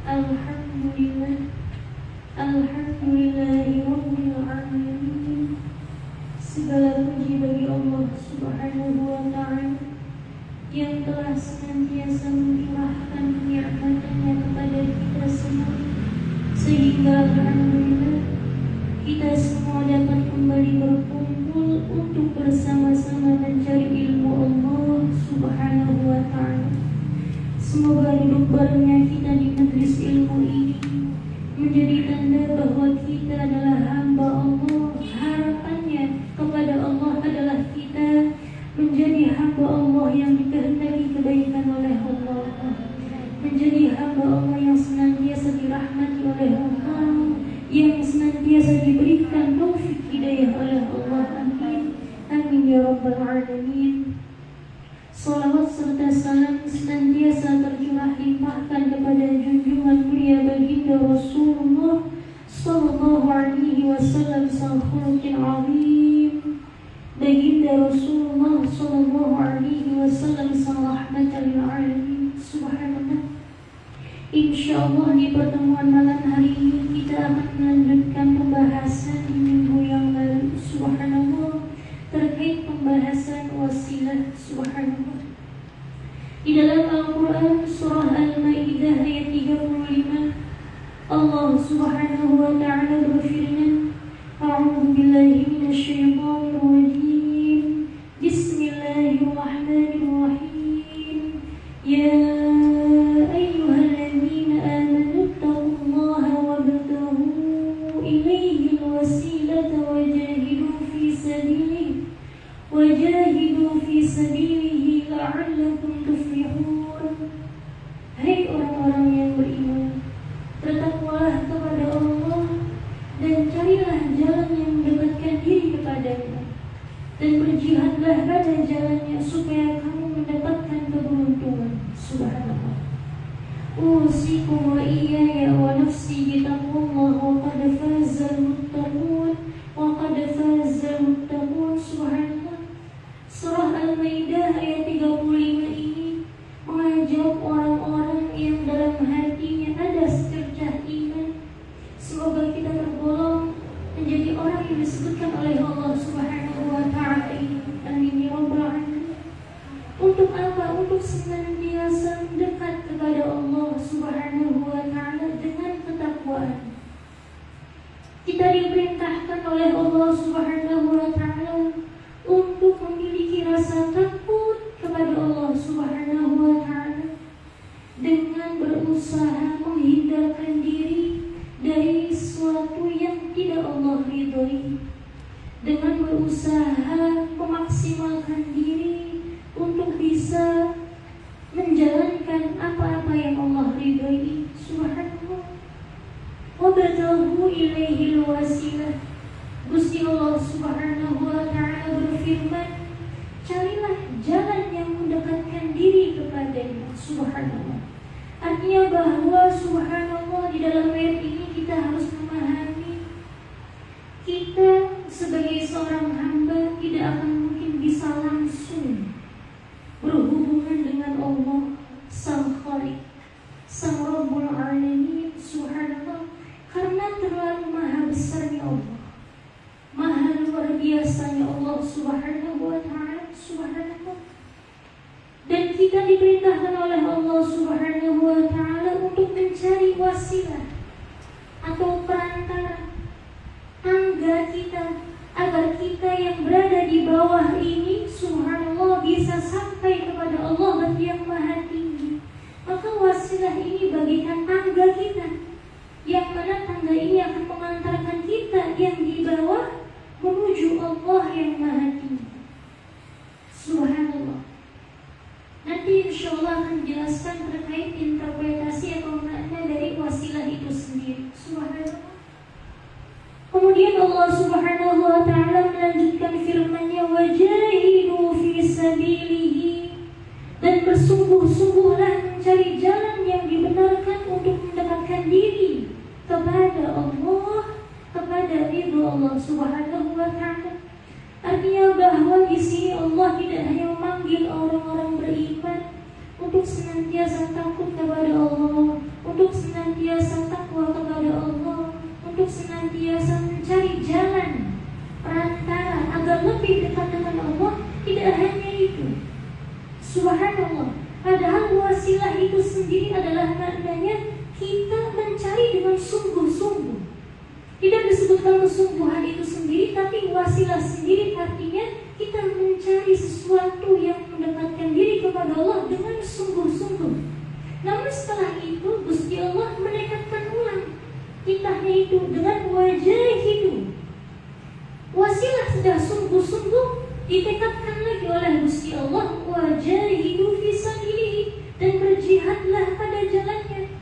Alhamdulillah, Alhamdulillahirabbil alamin. Segala puji bagi Allah Subhanahu wa ta'ala yang telah senantiasa mencurahkan nikmat-Nya kepada kita semua, sehingga alhamdulillah kita semua dapat kembali berkumpul untuk bersama-sama mencari ilmu Allah Subhanahu wa ta'ala. Semoga hidup barunya kita di majelis ilmu ini menjadi tanda bahwa kita adalah hamba Allah. Harapannya kepada Allah adalah kita menjadi hamba Allah yang dikehendaki kebaikan oleh Allah, menjadi hamba Allah yang senantiasa dirahmati oleh Allah, yang senantiasa diberikan taufik hidayah oleh Allah. Amin, amin ya rabbal alamin. Salawat serta salam senantiasa tercurah limpahkan kepada junjungan mulia baginda Rasulullah sallallahu alaihi wasallam, sang khuluqil azim. Baginda Rasulullah sallallahu alaihi wasallam, sang rahmatan lil alamin. Subhanallah. Insyaallah di pertemuan malam hari ini kita akan melanjutkan pembahasan di minggu yang lalu. Subhanallah, terkait pembahasan wasilah. Subhanallah. Di dalam Al-Quran surah Al-Maidah ayat 35, Allah Subhanahu wa ta'ala berfirman, A'udzu billahi minasyaitonir rajim. Bismillahirrahmanirrahim. Ya ayyuhalladzina amanu taqullaha wabtaghu ilaihi alwasilata wajahidu fi sabilihi la'allakum tuflihun. Hai orang-orang yang beriman, bertakwalah kepada Allah dan carilah jalan yang mendekatkan diri kepadanya, dan berjihadlah pada jalannya supaya kamu mendapatkan keberuntungan. Subhanallah. Usikum wa iyaya wa nafsi bitaqwallah wa qad fazal muttaqun wa qad fazal muttaqun. Subhanallah. Surah Al-Maidah ayat 35 ini mengajak orang-orang yang dalam hatinya ada secercah iman. Semoga kita tergolong menjadi orang yang disebutkan oleh Allah Subhanahu wa ta'ala ini. Amin ya rabbal alamin. Untuk apa? Untuk senantiasa mendekat kepada Allah Subhanahu wa ta'ala dengan ketakwaan. Kita diperintahkan oleh Allah Subhanahu wa ta'ala untuk memiliki rasa takut kepada Allah Subhanahu wa ta'ala dengan berusaha menghindarkan diri dari sesuatu yang tidak Allah ridhoi, dengan berusaha memaksimalkan diri untuk bisa menjalankan apa-apa yang Allah ridhoi. Subhanallah. Wabtaghu ilaihi alwasilah. Gusti Allah Subhanahu wa ta'ala berfirman, carilah jalan yang mendekatkan diri kepadanya. Subhanallah. Artinya bahwa subhanallah di dalam ayat ini kita harus memahami, kita sebagai seorang hamba tidak akan mungkin bisa langsung berhubungan dengan Allah Sang Khaliq, Sang Rabbul Alamin. Subhanallah. Karena terlalu maha besarnya Allah, maha luar biasanya Allah Subhanahu wa ta'ala. Subhanallah. Dan kita diperintahkan oleh Allah Subhanahu wa ta'ala untuk mencari wasilah atau perantara, tangga kita, agar kita yang berada di bawah ini, subhanallah, bisa sampai kepada Allah yang maha tinggi. Maka wasilah ini bagikan tangga kita, yang mana tangga ini akan mengantarkan kita yang di bawah menuju Allah yang maha tinggi. Subhanallah. Nanti insyaallah akan jelaskan terkait interpretasi atau makna dari wasilah itu sendiri. Subhanallah. Kemudian Allah Subhanahu wa ta'ala melanjutkan firman-Nya, wajahidu fi sabilihi, dan bersungguh-sungguhlah mencari jalan yang dibenarkan untuk mendekatkan diri kepada Allah, kepada ridho Allah Subhanahu wa ta'ala. Artinya bahwa di sini Allah tidak hanya memanggil orang-orang beriman untuk senantiasa takut kepada Allah, untuk senantiasa takwa kepada Allah, untuk senantiasa mencari jalan perantara agar lebih dekat dengan Allah. Tidak hanya itu, subhanallah, padahal wasilah itu sendiri adalah maknanya kita mencari dengan sungguh-sungguh. Tidak disebutkan kesungguhan itu sendiri, tapi wasilah sendiri artinya kita mencari sesuatu yang mendekatkan diri kepada Allah dengan sungguh-sungguh. Namun setelah itu Gusti Allah menekatkan ulang kitanya itu dengan wajahidu. Wasilah sudah sungguh-sungguh, ditekatkan lagi oleh Gusti Allah, wajahidu fi sabilihi, dan berjihadlah pada jalannya.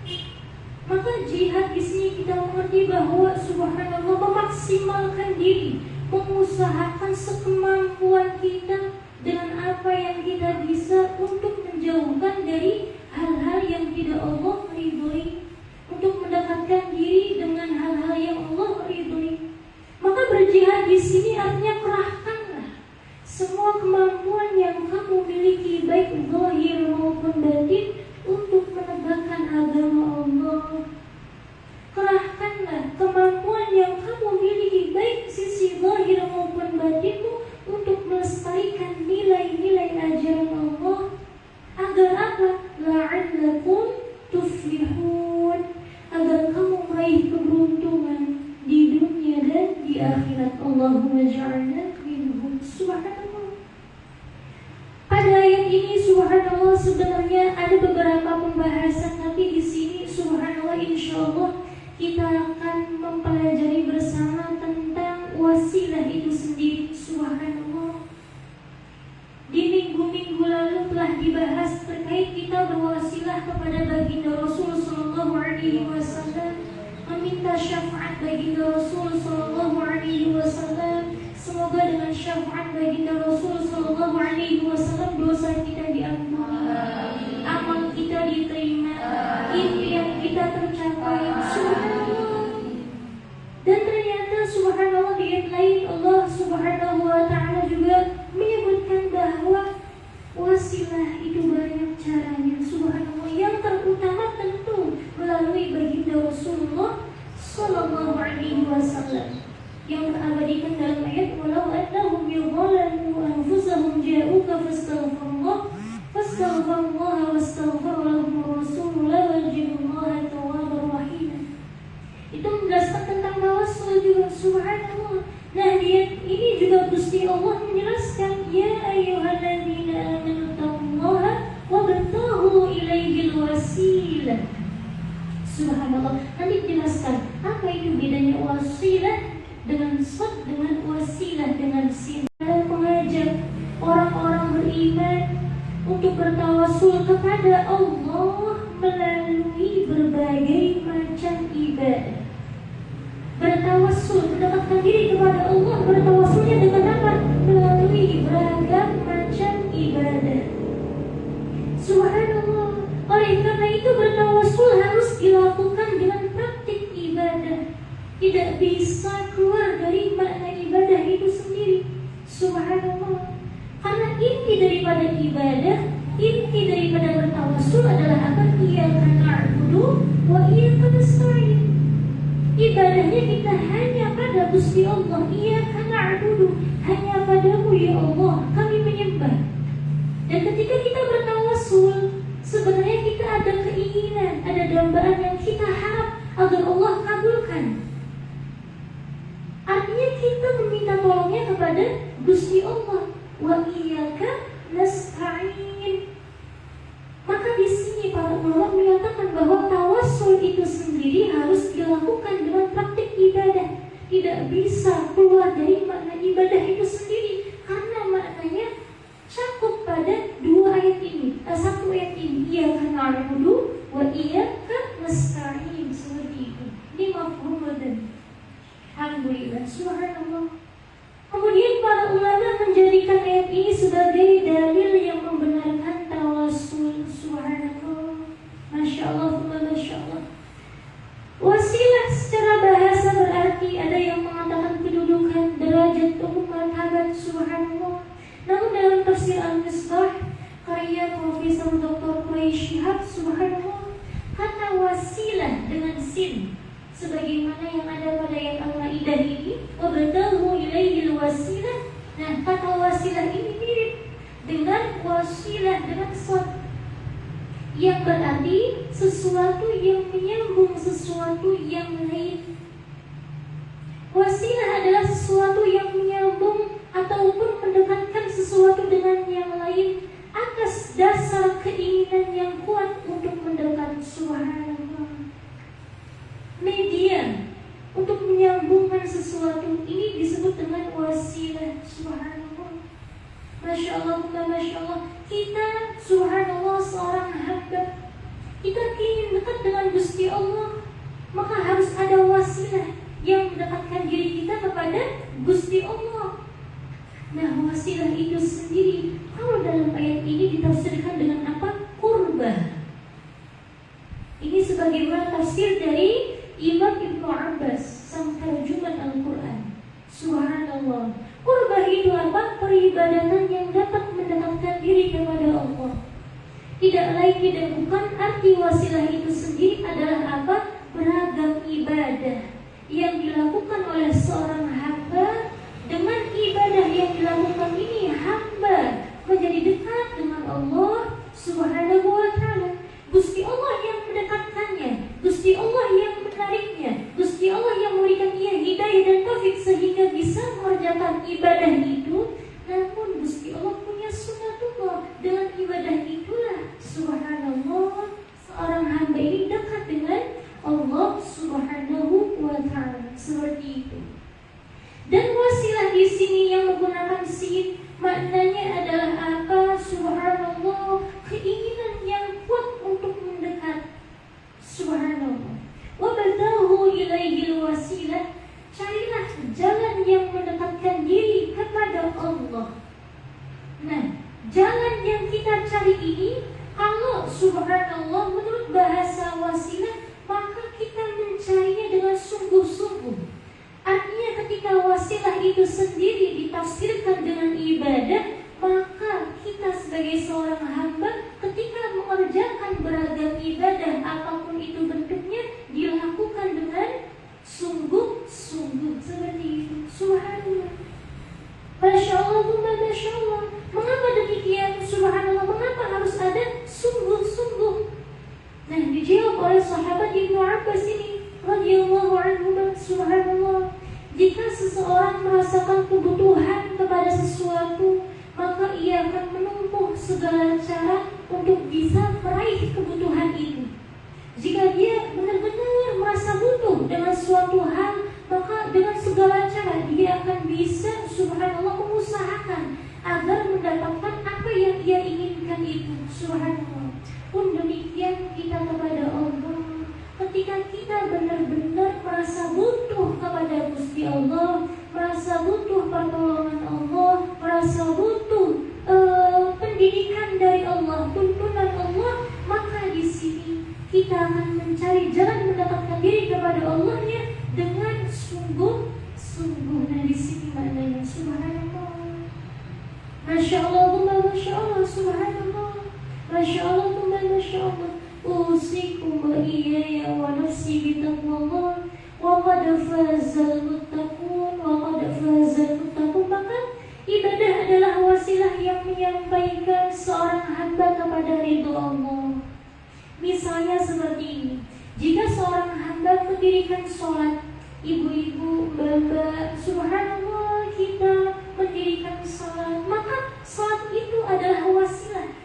Maka jihad di sini kita mengerti bahwa subhanallah memaksimalkan diri, mengusahakan sekemampuan kita dengan apa yang kita bisa untuk menjauhkan dari hal-hal yang tidak Allah ridhoi, untuk mendekatkan diri dengan hal-hal yang Allah ridhoi. Maka berjihad di sini artinya kerahkanlah semua kemampuan yang kamu miliki, baik zahir maupun batin, untuk menegakkan agama Allah. Kerahkanlah kemampuan yang kamu miliki, baik sisi zahir maupun batinmu, untuk melestarikan nilai-nilai ajaran Allah. Agar apa? La'allakum tuflihun, agar kamu meraih keberuntungan di dunia dan di akhirat. Allahumma ja'alna minhum. Subhanallah. Pada ayat ini subhanallah sebenarnya ada beberapa pembahasan, tapi di sini subhanallah insyaallah kita akan mempelajari bersama tentang wasilah itu sendiri. Subhanallah. Di minggu-minggu lalu telah dibahas terkait kita berwasilah kepada baginda Rasul sallallahu alaihi wasallam, meminta syafaat baginda Rasul sallallahu alaihi wasallam. Semoga dengan syafaat baginda Rasul sallallahu alaihi wasallam dosa kita diampuni, amal kita diterima, impian kita tercapai. Subhanallah. Dan ternyata subhanallah di ayat lain Allah subhanahu wa ta'ala juga menyebutkan bahwa wasilah itu banyak caranya. Subhanallah, yang terutama tentu melalui baginda Rasulullah sallallahu alaihi wasallam, yang terabadikan dalam ayat walau annahum yadhalamu anfusahum ja'uka fastaghfirullah wastaghfara lahum rasulullah wajibullaha tawwabur rahim. Itu menjelaskan tentang tawassul juga. Subhanallah. Nah, di ayat ini juga Gusti Allah menjelaskan ya ayyuhalladzina amanu taqullaha wabtaghu ilaihil wasilah. Subhanallah. Nanti dijelaskan apa itu bedanya wasilah dengan sod, dengan wasilah, dengan sin. Dan mengajak orang-orang beriman untuk bertawassul kepada Allah melalui berbagai macam ibadah. Bertawassul, mendekatkan diri kepada Allah, bertawassulnya dengan apa? Melalui beragam macam ibadah. Subhanallah. Oleh karena itu bertawassul harus dilakukan dengan praktik ibadah. Tidak bisa keluar dari makna ibadah itu sendiri. Subhanallah. Karena inti daripada ibadah, inti daripada bertawassul adalah apa? Iyyaka na'budu wa iyyaka nasta'in. Ibadahnya kita hanya pada Gusti Allah. Iyyaka na'budu, hanya padamu ya Allah kami menyembah. Dan ketika kita bertawassul, sebenarnya kita ada keinginan, ada dambaan yang kita harap agar Allah kabulkan. Artinya kita meminta tolongnya kepada Gusti Allah. Wa iyyaka nasta'in. Maka di sini para ulama menyatakan bahwa tawassul itu sendiri harus dilakukan dengan praktik ibadah. Tidak bisa keluar dari makna ibadah itu sendiri, karena maknanya cakup pada dua ayat ini. Satu ayat ini, iyyaka na'budu wa iyyaka nasta'in, seperti itu. Ini mafhum dan alhamdulillah. Subhanallah. Kemudian para ulama menjadikan ayat ini sebagai dalil yang membenarkan tawassul. Subhanallah. Masya Allah, Masya Allah. Wasilah secara bahasa berarti ada yang mengatakan kedudukan, derajat, umum, martabat. Subhanallah. Namun dalam tafsir Al-Misbah karya Profesor Dr. Quraish Shihab, subhanallah, kata wasilah dengan sin, sebagaimana yang ada pada ayat Al-Maidah ini, wabtaghu ilaihil wasilah. Nah, kata wasilah ini mirip dengan wasilah dengan shad, yang berarti sesuatu yang menyambung sesuatu yang lain. Wasilah adalah sesuatu yang menyambung ataupun mendekatkan sesuatu dengan yang lain atas dasar keinginan yang kuat untuk mendekat. Subhanallah. Media untuk menyambungkan sesuatu ini disebut dengan wasilah. Subhanallah. Masya Allah, Masya Allah. Kita, subhanallah, seorang hamba, kita ingin dekat dengan Gusti Allah, maka harus ada wasilah yang mendekatkan diri kita kepada Gusti Allah. Nah, wasilah itu sendiri, kalau dalam ayat ini ditafsirkan dengan apa? Qurbah. Ini sebagaimana tafsir dari Imam Ibnu Abbas, sang tarjuman Al-Quran. Subhanallah. Qurbah itu apa? Peribadatan yang dapat mendekatkan diri kepada Allah. Tidak lain tidak bukan, arti wasilah itu sendiri adalah apa? Beragam ibadah yang dilakukan oleh seorang hamba. Dengan ibadah yang dilakukan ini, hamba menjadi dekat dengan Allah Subhanahu wa ta'ala. Gusti Allah yang mendekatkannya, Gusti Allah yang menariknya, Gusti Allah yang memberikan ia hidayah dan taufik sehingga bisa mengerjakan ibadah itu. Namun Gusti Allah punya sunnatullah, dengan ibadah itulah subhanallah seorang hamba ini dekat dengan Allah Subhanahu wa ta'ala. Seperti itu. Dan wasilah di sini yang menggunakan sin, maknanya adalah apa? Subhanallah, keinginan yang kuat untuk mendekat. Subhanallah. Wabtaghu ilaihil wasilah, carilah jalan yang mendekatkan diri kepada Allah. Nah, jalan yang kita cari ini, kalau subhanallah menurut bahasa wasilah, maka kita mencarinya dengan sungguh-sungguh. Artinya ketika wasilah itu sendiri ditafsirkan dengan ibadah, maka kita sebagai seorang hamba ketika mengerjakan beragam ibadah apapun itu bentuknya, dilakukan dengan sungguh-sungguh. Seperti itu. Subhanallah. Masya Allah, Masya Allah. Mengapa demikian? Subhanallah. Mengapa harus ada sungguh-sungguh? Nah, dijawab oleh sahabat Ibnu Abbas ini radhiyallahu anhu. Subhanallah. Jika seseorang merasakan kebutuhan kepada sesuatu, maka ia akan menempuh segala cara untuk bisa meraih kebutuhan itu. Jika dia benar-benar merasa butuh dengan suatu hal, maka dengan segala cara dia akan bisa subhanallah mengusahakan agar mendapatkan apa yang dia inginkan itu. Subhanallah. Pun demikian kita kepada Allah. Ketika kita benar-benar merasa butuh kepada Gusti Allah, merasa butuh pertolongan Allah, merasa butuh pendidikan dari Allah, tuntunan Allah, maka di sini kita akan mencari jalan mendekatkan diri kepada Allahnya dengan sungguh-sungguh. Nah, di sini maknanya subhanallah. Masya Allah, Masya Allah, subhanallah. Masya Allah, Masya Allah. Usikum wa iyaya wa nafsi bitaqwallah wa qad fazal muttaqun wa qad fazal muttaqun. Maka ibadah adalah wasilah yang menyampaikan seorang hamba kepada ridho Allah. Misalnya seperti ini, jika seorang hamba mendirikan sholat, ibu-ibu, bapak, subhanallah, kita mendirikan sholat, maka sholat itu adalah wasilah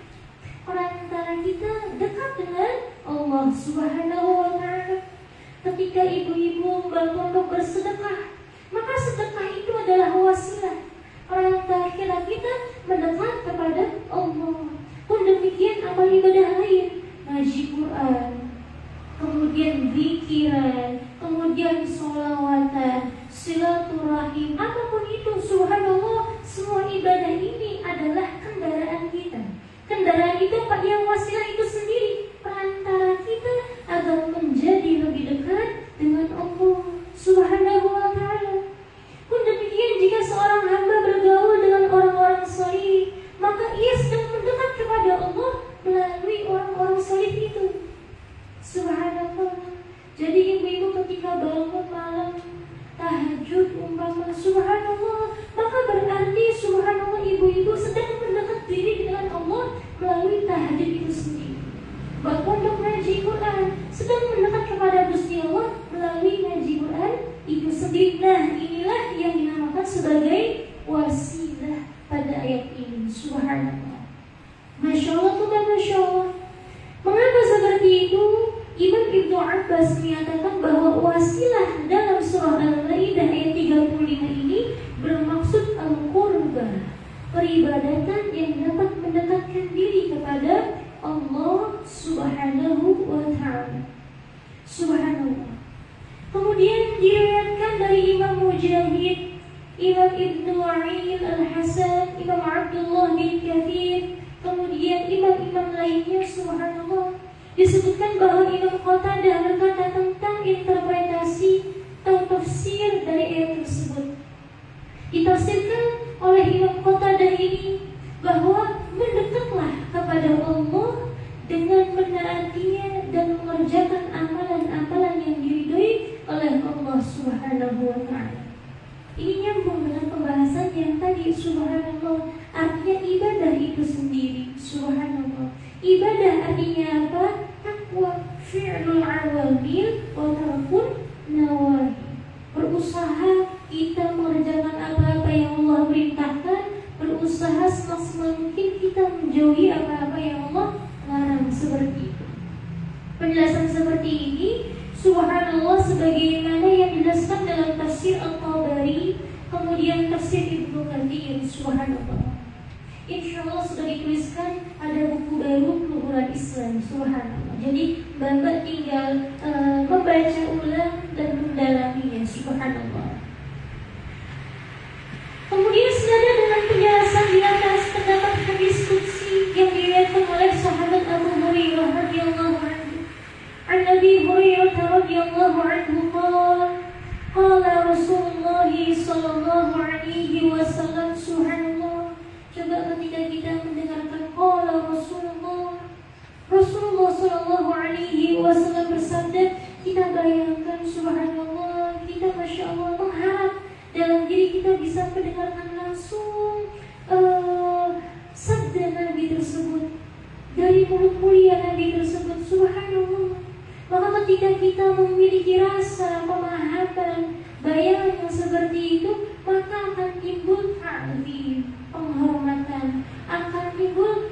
perantara kita dekat dengan Allah Subhanahu wa ta'ala. Ketika ibu-ibu bapak bersedekah, maka sedekah itu adalah wasilah perantara kita mendekat kepada Allah. Pun demikian amal ibadah lain, ngaji Quran, kemudian zikiran, kemudian sholawatan, silaturahim, apapun itu, subhanallah, semua ibadah ini adalah kendaraan kita. Kendaraan itu Pak, yang wasilah itu sendiri perantara kita agar menjadi lebih dekat dengan Allah Subhanahu wa ta'ala. Pun demikian jika seorang hamba bergaul dengan orang-orang salih, maka ia sedang mendekat kepada Allah melalui orang-orang salih itu. Subhanallah. sujud umpama subhanallah, maka berarti subhanallah ibu-ibu sedang mendekat diri dengan Allah melalui tahajud itu sendiri. Pondok ngaji Quran sedang mendekat kepada Gusti Allah melalui ngaji Quran itu sendiri. Nah, inilah yang dinamakan sebagai wasilah pada ayat ini. Subhanallah. Masya Allah, Masya Allah. Mengapa seperti itu? Imam Ibnu Abbas menyatakan bahwa wasilah dalam surah Al-Maidah ayat 35 ini bermaksud al-qurbah, peribadatan yang dapat mendekatkan diri kepada Allah Subhanahu wa ta'ala. Subhanallah. Kemudian diriwayatkan dari Imam Mujahid, Imam Ibnu A'il Al-Hasan, Imam Abdullah bin Kathir, kemudian imam-imam lainnya, subhanallah, disebutkan bahwa Imam Qatadah berkata tentang interpretasi atau tafsir dari ayat tersebut. Ditafsirkan oleh Imam Qatadah ini bahwa mendekatlah kepada Allah dengan menaatinya dan mengerjakan amalan-amalan yang diridhoi oleh Allah Subhanahu wa ta'ala. Ini nyambung dengan pembahasan yang tadi, subhanallah. Artinya ibadah itu sendiri, subhanallah. Ibadah artinya apa? Takwa, fi'lul awamil wa tarkun nawahi. Berusaha kita mengerjakan apa-apa yang Allah perintahkan, berusaha semaksimal mungkin kita menjauhi apa-apa yang Allah larang, seperti itu. Penjelasan seperti ini, subhanallah, sebagaimana yang dijelaskan dalam tafsir At-Tabari, kemudian tafsir Ibnu Katsir, subhanallah. Insyaallah sudah dituliskan ada buku baru Luhuran Islam, subhanallah. Jadi Bapak tinggal membaca ulang dan mendalaminya, subhanallah. Kemudian senada dengan penjelasan di atas terdapat hadis qudsi yang diriwayatkan oleh sahabat Abu Hurairah radhiyallahu anhu. An Abi Hurairah radhiyallahu anhu qala Rasulullah sallallahu alaihi wasallam, subhanallah. Coba ketika kita mendengarkan qala Rasulullah sallallahu alaihi wasallam bersabda, kita bayangkan subhanallah, kita masya Allah mengharap dalam diri kita bisa mendengarkan langsung sabda Nabi tersebut dari mulut mulia Nabi tersebut, subhanallah. Maka ketika kita memiliki rasa pemahaman, bayangan yang seperti itu, maka akan timbul ta'zim, penghormatan, akan timbul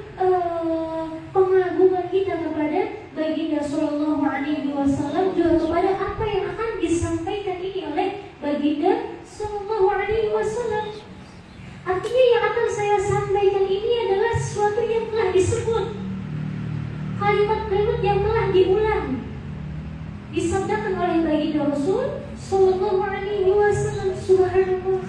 pengagungan kita kepada baginda sallallahu alaihi wasallam, juga kepada apa yang akan disampaikan ini oleh baginda sallallahu alaihi wasallam. Artinya yang akan saya sampaikan ini adalah sesuatu yang telah disebut, kalimat-kalimat yang telah diulang, disabdakan oleh baginda Rasul sallallahu alaihi wasallam, subhanallah.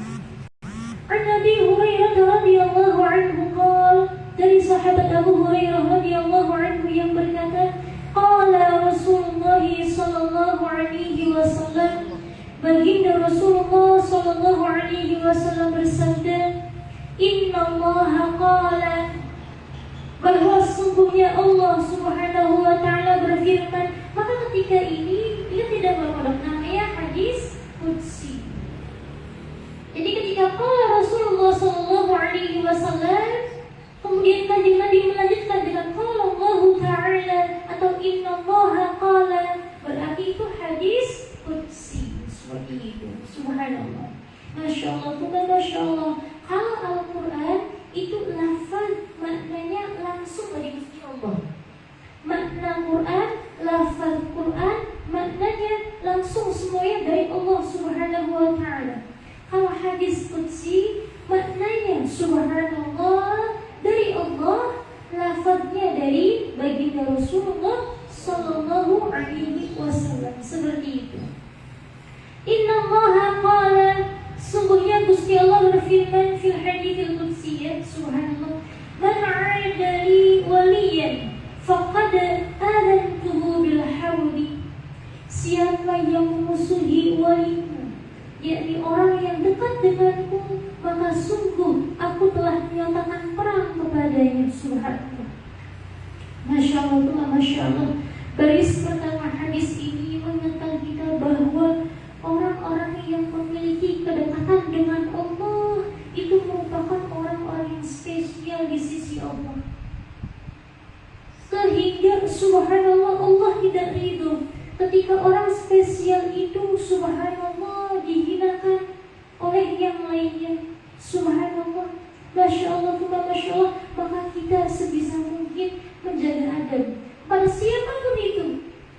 An Abi Hurairah radhiyallahu anhu qala, dari sahabat Abu Hurairah radhiyallahu anhu yang berkata, qala Rasulullah sallallahu alaihi wasallam, baginda Rasulullah sallallahu alaihi wasallam bersabda, innallaha qala, bahwa sungguhnya Allah Subhanahu wa ta'ala berfirman. Maka ketika ini dia tidak berkodok, namanya hadis qudsi. Jadi ketika qala Rasulullah sallallahu alaihi wasallam, kemudian Nabi melanjutkan dengan qala Allah ta'ala atau innallaha qala, berarti itu hadis qudsi, seperti itu, subhanallah. Masya Allah, bukan Masya Allah. Kalau Al-Quran itu lafaz maknanya langsung dari Gusti Allah. Makna Quran, lafaz Quran, maknanya langsung semuanya dari Allah Subhanahu wa ta'ala. Kalau hadis qudsi, maknanya subhanallah dari Allah, lafaznya dari baginda Rasulullah sallallahu alaihi wasallam, seperti itu. Innallaha qala, sungguhnya Gusti Allah berfirman fil haditsil qudsiyah, subhanallah, man 'ada li waliyan faqad adantuhu bil hawli. Siapa yang memusuhi waliku, yakni orang yang dekat denganku, maka sungguh aku telah menyatakan perang kepadanya, subhanallah. Masya Allah, Masya Allah. Baris pertama hadis ini mengenal kita bahwa orang-orang yang memiliki subhanallah Allah tidak ridho ketika orang spesial itu subhanallah dihinakan oleh yang lainnya. Subhanallah, Masya Allah, Masya Allah. Maka kita sebisa mungkin menjaga adab pada siapapun itu,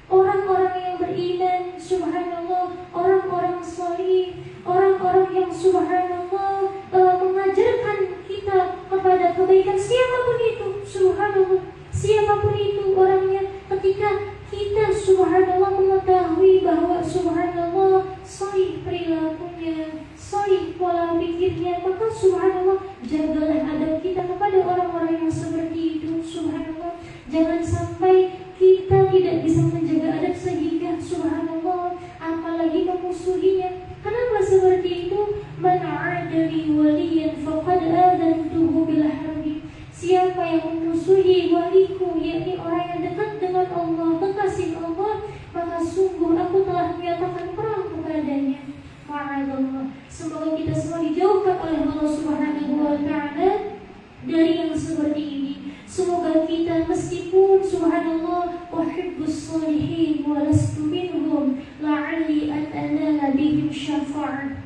orang-orang yang beriman, subhanallah, orang-orang salih, orang-orang yang subhanallah mengajarkan kita kepada kebaikan, siapapun itu, subhanallah, siapapun itu orangnya. Ketika kita subhanallah mengetahui bahwa subhanallah salih perilakunya, salih pola pikirnya, maka subhanallah jagalah adab kita kepada orang-orang yang seperti itu. Subhanallah, jangan sampai kita tidak bisa menjaga adab sehingga subhanallah apalagi memusuhinya. Kenapa seperti itu? Man 'adali waliyan faqad adantuhu bil harbi. Siapa yang memusuhi waliku, yakni orang yang dekat dengan Allah, kekasih Allah, maka sungguh aku telah menyatakan perang kepadanya. Ma'adallah. Semoga kita semua dijauhkan oleh Allah Subhanahu wa ta'ala dari yang seperti ini. Semoga kita meskipun subhanallah uhibbus shalihin wa lastu minhum la'alli an anala bihim syafa'ah.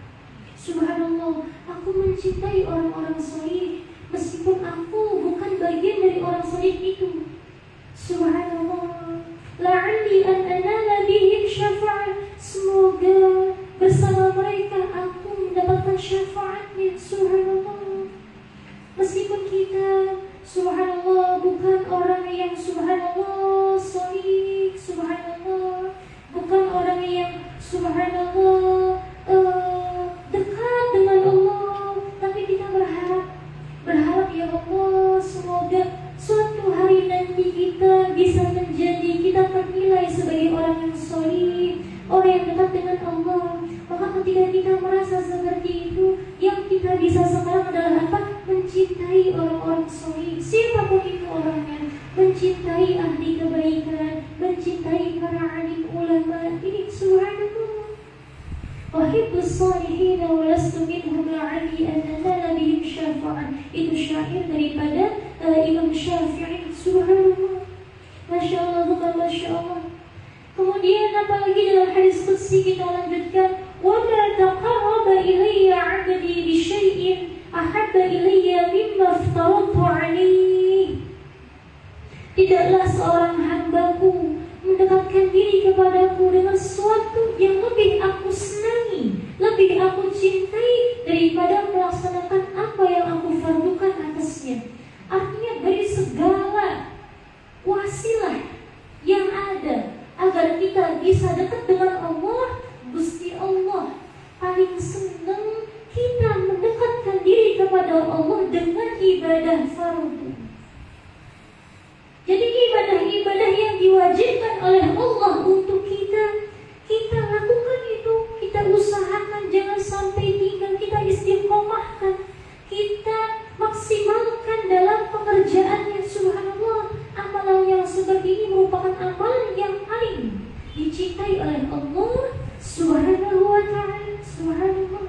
Subhanallah, aku mencintai orang-orang salih meskipun aku bukan bagian dari orang salih itu. Subhanallah, la'alli an anala bihim syafa'ah. Semoga bersama mereka aku mendapatkan syafaatnya. Subhanallah, meskipun kita subhanallah bukan orang yang subhanallah salih, subhanallah bukan orang yang subhanallah dekat dengan Allah, tapi kita berharap ya Allah, semoga suatu hari nanti kita bisa menjadi, kita ternilai sebagai orang yang salih, orang yang dekat dengan Allah. Maka ketika kita merasa seperti itu, yang kita bisa sekarang adalah apa? Mencintai orang-orang salih, siapapun itu orangnya, mencintai ahli kebaikan, mencintai para alim ulama. Ini subhanallah, uhibbus shalihin wa lastu minhum la'alli an anala bihim syafa'ah. Itu syair daripada Imam Syafi'i. Subhanallah, Masya Allah, Masya Allah. Kemudian apalagi dalam hadis qudsi kita lanjutkan, wa ma taqarraba ilayya 'abdi bi syai'in ahabba ilayya mimma aftaratu 'alaihi. Tidaklah seorang hambaku mendekatkan diri kepadaku dengan sesuatu yang lebih aku senangi, lebih aku cintai daripada melaksanakan apa yang aku fardukan atasnya. Artinya dari segala wasilah yang ada agar kita bisa dekat dengan Allah, Gusti Allah paling senang kita mendekatkan diri kepada Allah dengan ibadah fardu. Jadi ibadah-ibadah yang diwajibkan oleh Allah untuk kita lakukan itu, kita usahakan jangan sampai tinggal, kita istiqomahkan, kita maksimalkan dalam pekerjaannya. Subhanallah, amalan yang seperti ini merupakan amalan yang paling dicintai oleh Allah Subhanahu wa ta'ala. Subhanallah,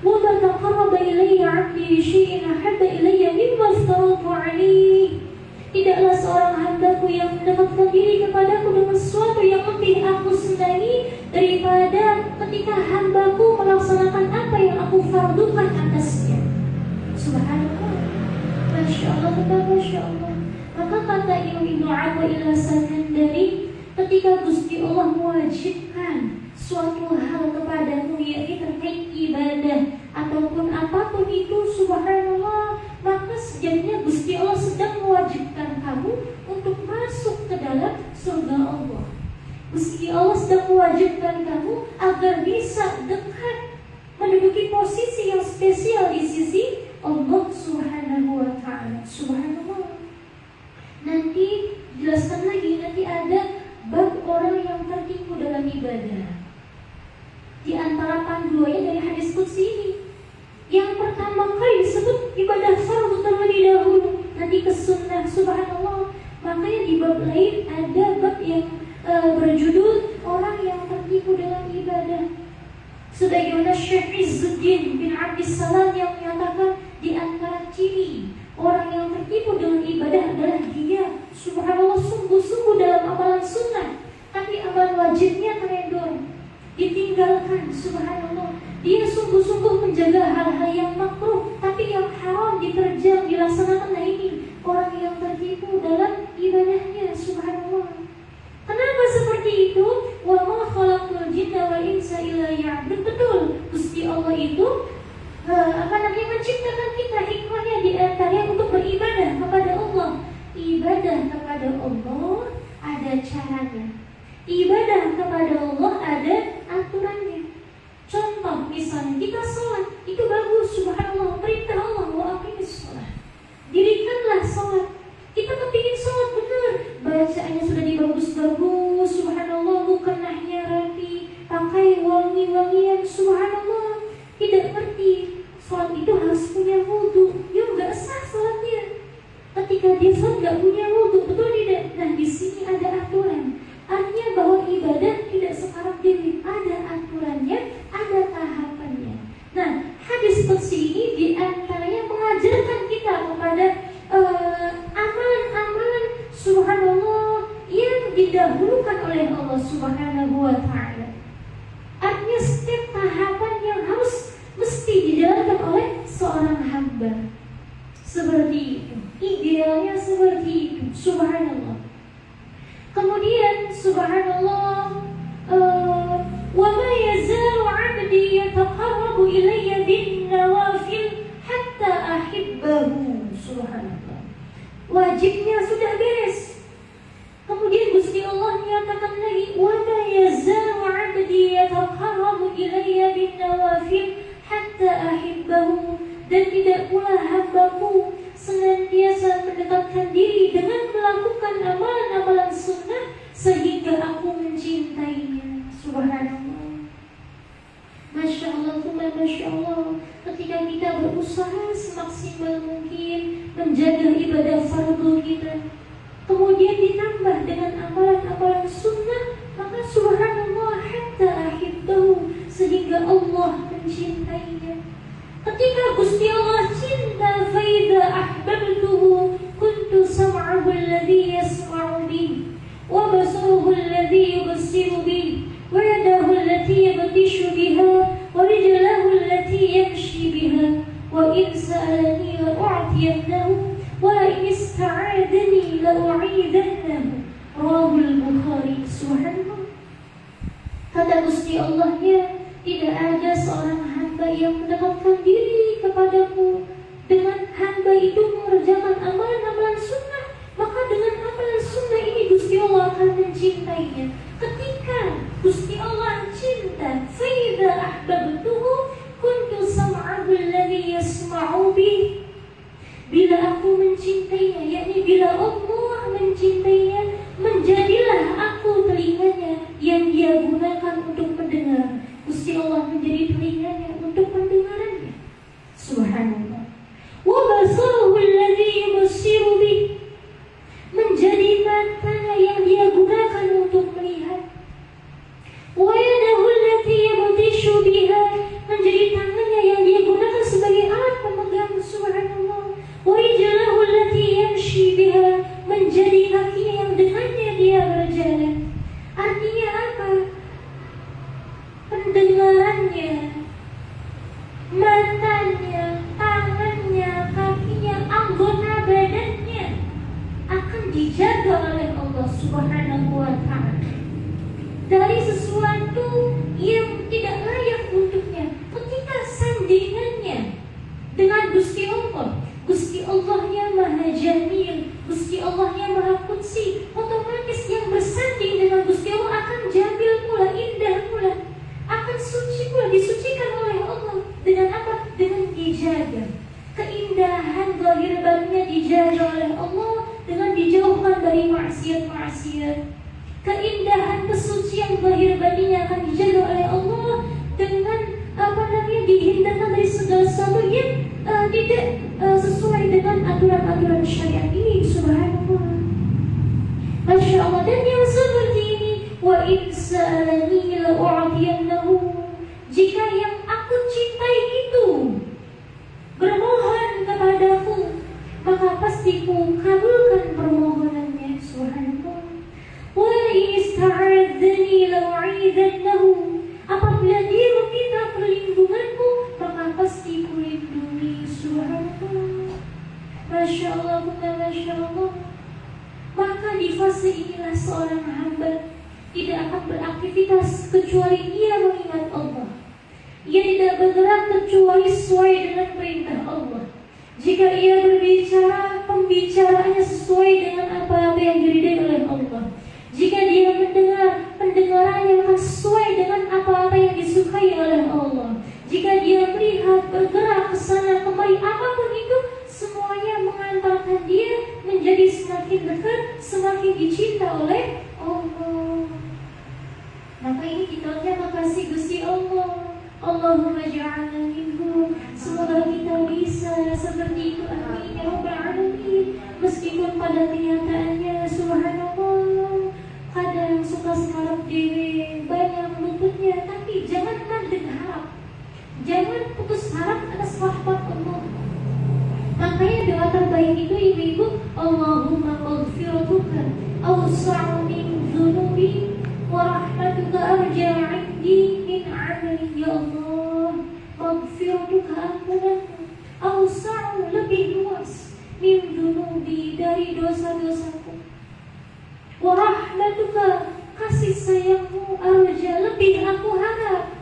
wa ma taqarraba ilayya 'abdi bi syai'in ahabba ilayya mimma aftaratu 'alaihi. Tidaklah seorang hambaku yang mendekatkan diri kepadaku dengan sesuatu yang lebih aku senangi daripada ketika hambaku melaksanakan apa yang aku fardukan atasnya. Subhanallah, Masya Allah, Masya Allah. Maka kata Imam Ibnu Athaillah Sakandari, ketika Gusti Allah mewajibkan suatu hal kepadamu, yakni terkait ibadah ataupun apapun itu, subhanallah, maka sejatinya Gusti Allah sedang mewajibkan kamu untuk masuk ke dalam surga Allah. Gusti Allah sedang mewajibkan kamu agar bisa dekat, menduduki posisi yang spesial di sisi Allah Subhanahu wa ta'ala. Subhanallah. Nanti jelaskan lagi, nanti ada bab orang yang tertipu dalam ibadah. Di antara panduannya dari hadis qudsi ini, yang pertama kali disebut ibadah fardu terlebih dahulu, nanti ke sunnah. Subhanallah. Makanya di bab lain ada bab yang berjudul orang yang tertipu dalam ibadah. Sebagaimana Syekh Izzuddin bin Abdissalam yang menyatakan, di antara ciri Orang yang tertipu dengan ibadah adalah dia, subhanallah, sungguh-sungguh dalam amalan sunnah, tapi amalan wajibnya terendor, ditinggalkan, subhanallah. Dia sungguh-sungguh menjaga hal-hal yang makruh, tapi yang haram diterjang, dilaksanakan. Nah, ini orang yang tertipu dalam ibadahnya, subhanallah. Kenapa seperti itu? Wa ma khalaqul jinna wal insa illa liya'budun. Betul, Gusti Allah itu menciptakan kita, hikmahnya di antaranya untuk beribadah kepada Allah. Ibadah kepada Allah ada caranya. Ibadah kepada Allah ada aturannya. Contoh misalnya kita sholat, itu bagus, subhanallah, perintah Allah, wa aqimis sholat, dirikanlah sholat. Kita kepingin sholat benar, bacaannya sudah dibagus-bagus, subhanallah, mukennahnya rapi, pakai wangi-wangian, subhanallah. Tidak ngerti sholat itu harus punya wudu, ya nggak sah sholatnya. Ketika dia sholat nggak punya wudu, betul tidak? Nah, di sini ada aturan. Artinya bahwa ibadah tidak sekarang diri, ada aturannya, ada tahapannya. Nah, hadis kursi ini diantaranya mengajarkan kita kepada amalan-amalan, subhanallah, yang didahulukan oleh Allah Subhanahu wa Ta'ala. Artinya setiap tahapan yang harus mesti dijalankan oleh seorang hamba. Seperti itu, idealnya seperti itu, subhanallah. Kemudian subhanallah, wa ma yazalu 'abdi yataqarrabu ilayya bin nawafil hatta ahibbahu, subhanallah. Wajibnya sudah beres. Kemudian Gusti Allah menyatakan lagi, wa ma yazalu 'abdi yataqarrabu ilayya bin nawafil hatta ahibbahu, dan tidak pula hambaku senantiasa mendekatkan diri dengan melakukan amalan-amalan sunnah sehingga aku mencintainya, subhanallah. Masya Allah, Masya Allah. Ketika kita berusaha semaksimal mungkin menjaga ibadah fardu kita, kemudian ditambah dengan amalan-amalan sunnah, maka subhanallah, hatta ahibbahu, sehingga Allah mencintainya. Ketika Gusti Allah cinta, faida ahbabtuhu kuntu sam'ahu alladhi yasma'u bih, wa basaruhu alladhi yubsiru bih, wa yadahu allati yabtishu biha, wa rijlahu allati yamshi biha, wa in sa'alani la u'tiyannahu, wa la in ista'adani la u'idannahu. Rawahul Bukhari. Subhanallah. Kata Gusti Allah, ya, tidak ada seorang hamba yang mendekatkan diri kepadaku dengan hamba itu mengerjakan amalan-amalan sunnah, maka dengan amalan sunnah ini Gusti Allah akan mencintainya. Ketika Gusti Allah cinta, faida ahbabtuhu kuntu sam'ahu alladhi yasma'u bih, bila aku mencintainya, yakni bila Allah mencintainya, menjadilah aku telinganya yang dia gunakan untuk mendengar. Gusti Allah menjadi telinganya untuk pendengarannya, subhanallah. Wa basaruhu alladhi yubsiru bih, menjadi matanya yang dia gunakan untuk melihat. Wa yadahu allati yabtishu biha, menjadi tangannya yang dia gunakan sebagai alat pemegang, subhanallah. Wa rijlahu allati yamshi biha, menjadi kakinya yang dengannya dia berjalan. Artinya apa? Pendengarannya, matanya, tangannya, kakinya, anggota badannya akan dijaga oleh Allah Subhanahu wa Ta'ala dari sesuatu yang tidak layak untuknya. Ketika sandingannya dengan Gusti Allah, Gusti Allahnya Maha Jamil, Gusti Allahnya Maha Qudsi, otomatis yang bersanding dengan Gusti Allah akan jamil pula, indah pula, akan suci pula, disucikan oleh Allah. Dengan apa? Dengan dijaga. Keindahan zahir batinnya dijaga oleh Allah dengan dijauhkan dari maksiat-maksiat. Keindahan kesucian zahir batinnya akan dijaga oleh Allah dengan dihindarkan dari segala sesuatu yang tidak sesuai dengan aturan-aturan syariat ini, subhanallah. Masya Allah. Dan yang seperti ini, wa in sa'alani la u'tiyannahu, jika yang aku cintai itu bermohon kepadaku, la'u'idhannahu. Apabila dia meminta perlindunganku, maka pasti kulindungi. Subhanallah. Masya Allah, Masya Allah. Maka di fase inilah seorang hamba tidak akan beraktivitas kecuali ia mengingat Allah. Ia tidak bergerak kecuali sesuai dengan perintah Allah. Jika ia berbicara, pembicaraannya sesuai dengan apa yang diridai oleh Allah. Jika dia mendengar, pendengarannya akan sesuai dengan apa yang disukai oleh Allah. Jika dia melihat, bergerak ke sana kemari, apapun itu, semuanya mengantarkan dia menjadi semakin dekat, semakin dicinta oleh Allah. Maka ini kita makasih Gusti Allah. Allahumma ja'alna minhum. Semoga kita bisa seperti itu, amin ya rabbal alamin. Meskipun pada kenyataannya subhanallah kadang suka sekarang dewe banyak luputnya, tapi jangan mandek harap, jangan putus harap atas rahmat Allah. Makanya doa terbaik itu ibu-ibu, Allahumma maghfiratuka awsa'u min dhunubi wa rahmatuka arja 'indi min 'amali. Ya Allah, maghfiratuka ampunanmu awsa'u lebih luas min dhunubi dari dosa-dosaku, wa rahmatuka kasih sayangmu arja lebih aku harap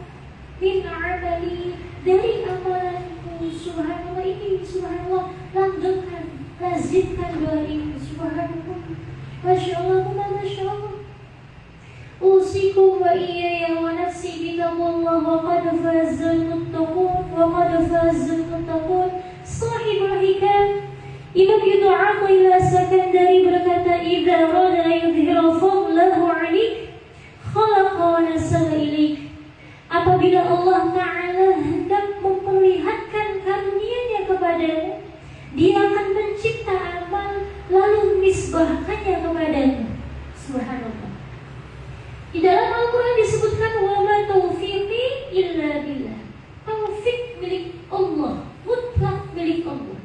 min 'amali dari amalanku. Subhanallah, ini subhanallah, langgengkan, lazimkan doa ini. Subhanallah, Masya Allah, Masya Allah. Usikum wa iyaya wa nafsi bitaqwallah wa qad fazal muttaqun wa qad fazal muttaqun. Sahibul hikam Imam Ibnu Athaillah Sakandari berkata, idza rada yudhira fadlahu 'alaik khalaqa wa nasaba ilaik. Apabila Allah Ta'ala hendak memperlihatkan karunia-Nya kepadamu, Dia akan mencipta amal lalu misbahkannya kepadamu. Subhanallah. Di dalam Al-Quran disebutkan wa ma taufiqi illa billah. Taufik milik Allah, mutlak milik Allah.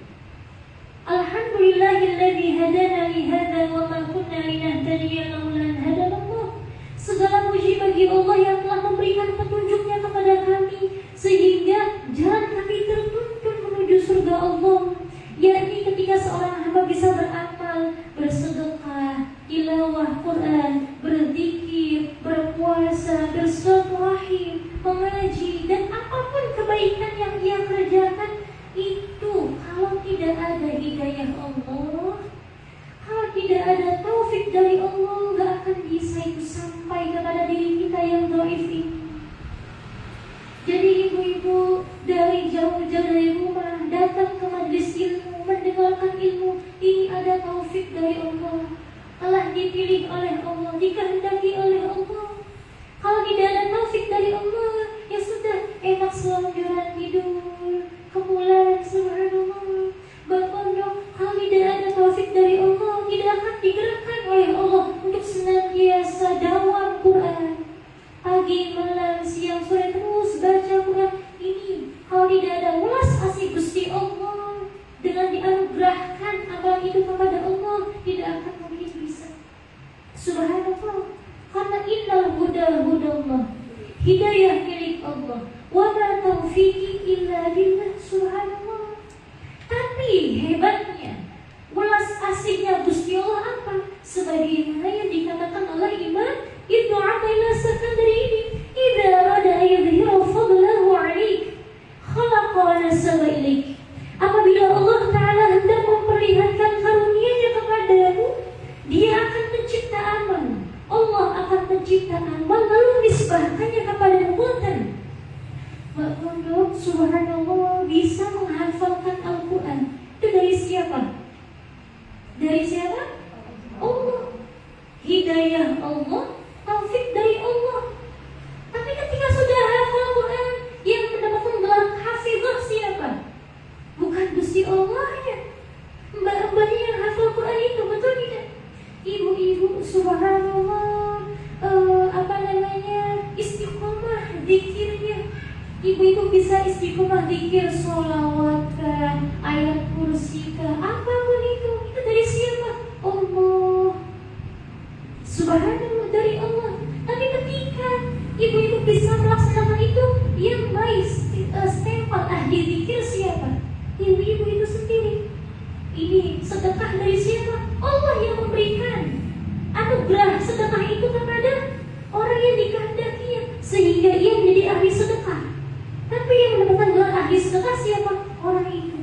Alhamdulillahilladzi hadana li hadza wa ma kunna linahtadiya laula an hadana Allah. Segala puji bagi Allah yang telah memberikan petunjuknya kepada kami sehingga jalan kami tertuntun menuju surga Allah, yakni ketika seorang hamba bisa beramal, bersedekah, tilawah Quran, berzikir, berpuasa, bersilaturahim, mengaji, dan apapun kebaikan yang ia kerjakan itu, kalau tidak ada hidayah Allah, kalau tidak ada taufik dari Allah, gak akan bisa itu sampai kepada diri kita yang dhaif ini. Jadi ibu-ibu dari jauh-jauh dari rumah datang ke majelis ilmu, mendengarkan ilmu, ini ada taufik dari Allah, telah dipilih oleh Allah, dikehendaki oleh Allah. Kalau tidak ada taufik dari Allah, ya sudah, enak selonjoran tidur, kemulan, subhanallah, berpondok. Kalau tidak ada taufik dari Allah, tidak akan digerakkan oleh Allah untuk senantiasa dawam Quran, pagi, malam, siang, sore terus baca Quran. Ini kalau tidak ada welas asih Gusti Allah dengan dianugerahkan amal itu kepada Allah, tidak akan mungkin bisa. Subhanallah. Karena innal huda hudallah, hidayah milik Allah, wa ma taufiqi illa billah. Subhanallah. Tapi hebatnya, welas asihnya Gusti Allah apa? Sebagaimana yang dikatakan oleh Imam Ibnu Athaillah Sakandari ini, idza rada yudhira fadlahu 'alaik khalaqa wa nasaba ilaik. Apabila Allah Ta'ala hendak memperlihatkan karunia-Nya kepadamu, Dia akan mencipta amal. Allah akan mencipta amal lalu nisbahkannya kepadamu. Bukan Mbak Pondok, subhanallah, bisa menghafalkan Al-Quran. Itu dari siapa? Dari siapa? Allah. Hidayah Allah, taufik dari Allah. Tapi ketika sudah hafal Quran, yang mendapatkan gelar hafizah siapa? Bukan Gusti Allah ya. Mbak-mbaknya yang hafal Quran itu, betul tidak? Ibu-ibu, subhanallah, istiqomah zikirnya. Ibu-ibu bisa istiqomah zikir, sholawat kah, ayat kursi kah, apapun itu dari siapa? Allah. Subhanallah, dari Allah. Tapi ketika ibu-ibu bisa melaksanakan itu, yang baik stempel ahli zikir siapa? Ibu-ibu itu sendiri. Ini sedekah dari siapa? Allah yang memberikan anugerah sedekah itu kepada orang yang dikehendakinya, sehingga ia menjadi ahli sedekah. Tapi yang mendapatkan gelar ahli sedekah siapa? Orang itu.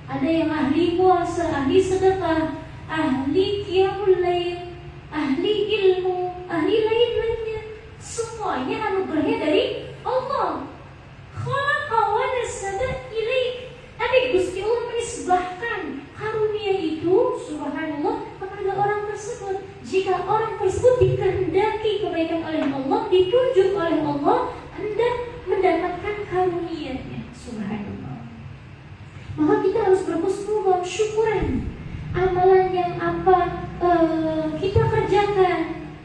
Ada yang ahli puasa, ahli sedekah, ahli qiyamul lail, ahli ilmu, ahli lain-lainnya. Semuanya anugerahnya dari Allah. Khalaqa wa nasaba ilaik. Tapi Gusti Allah menisbahkan karunia itu, subhanallah, kepada orang tersebut. Jika orang tersebut dikehendaki kebaikan oleh Allah, ditunjuk oleh Allah, hendak mendapatkan karunia-Nya, subhanallah. Maka kita harus berhusnudzon, syukuran amalan yang kita kerjakan,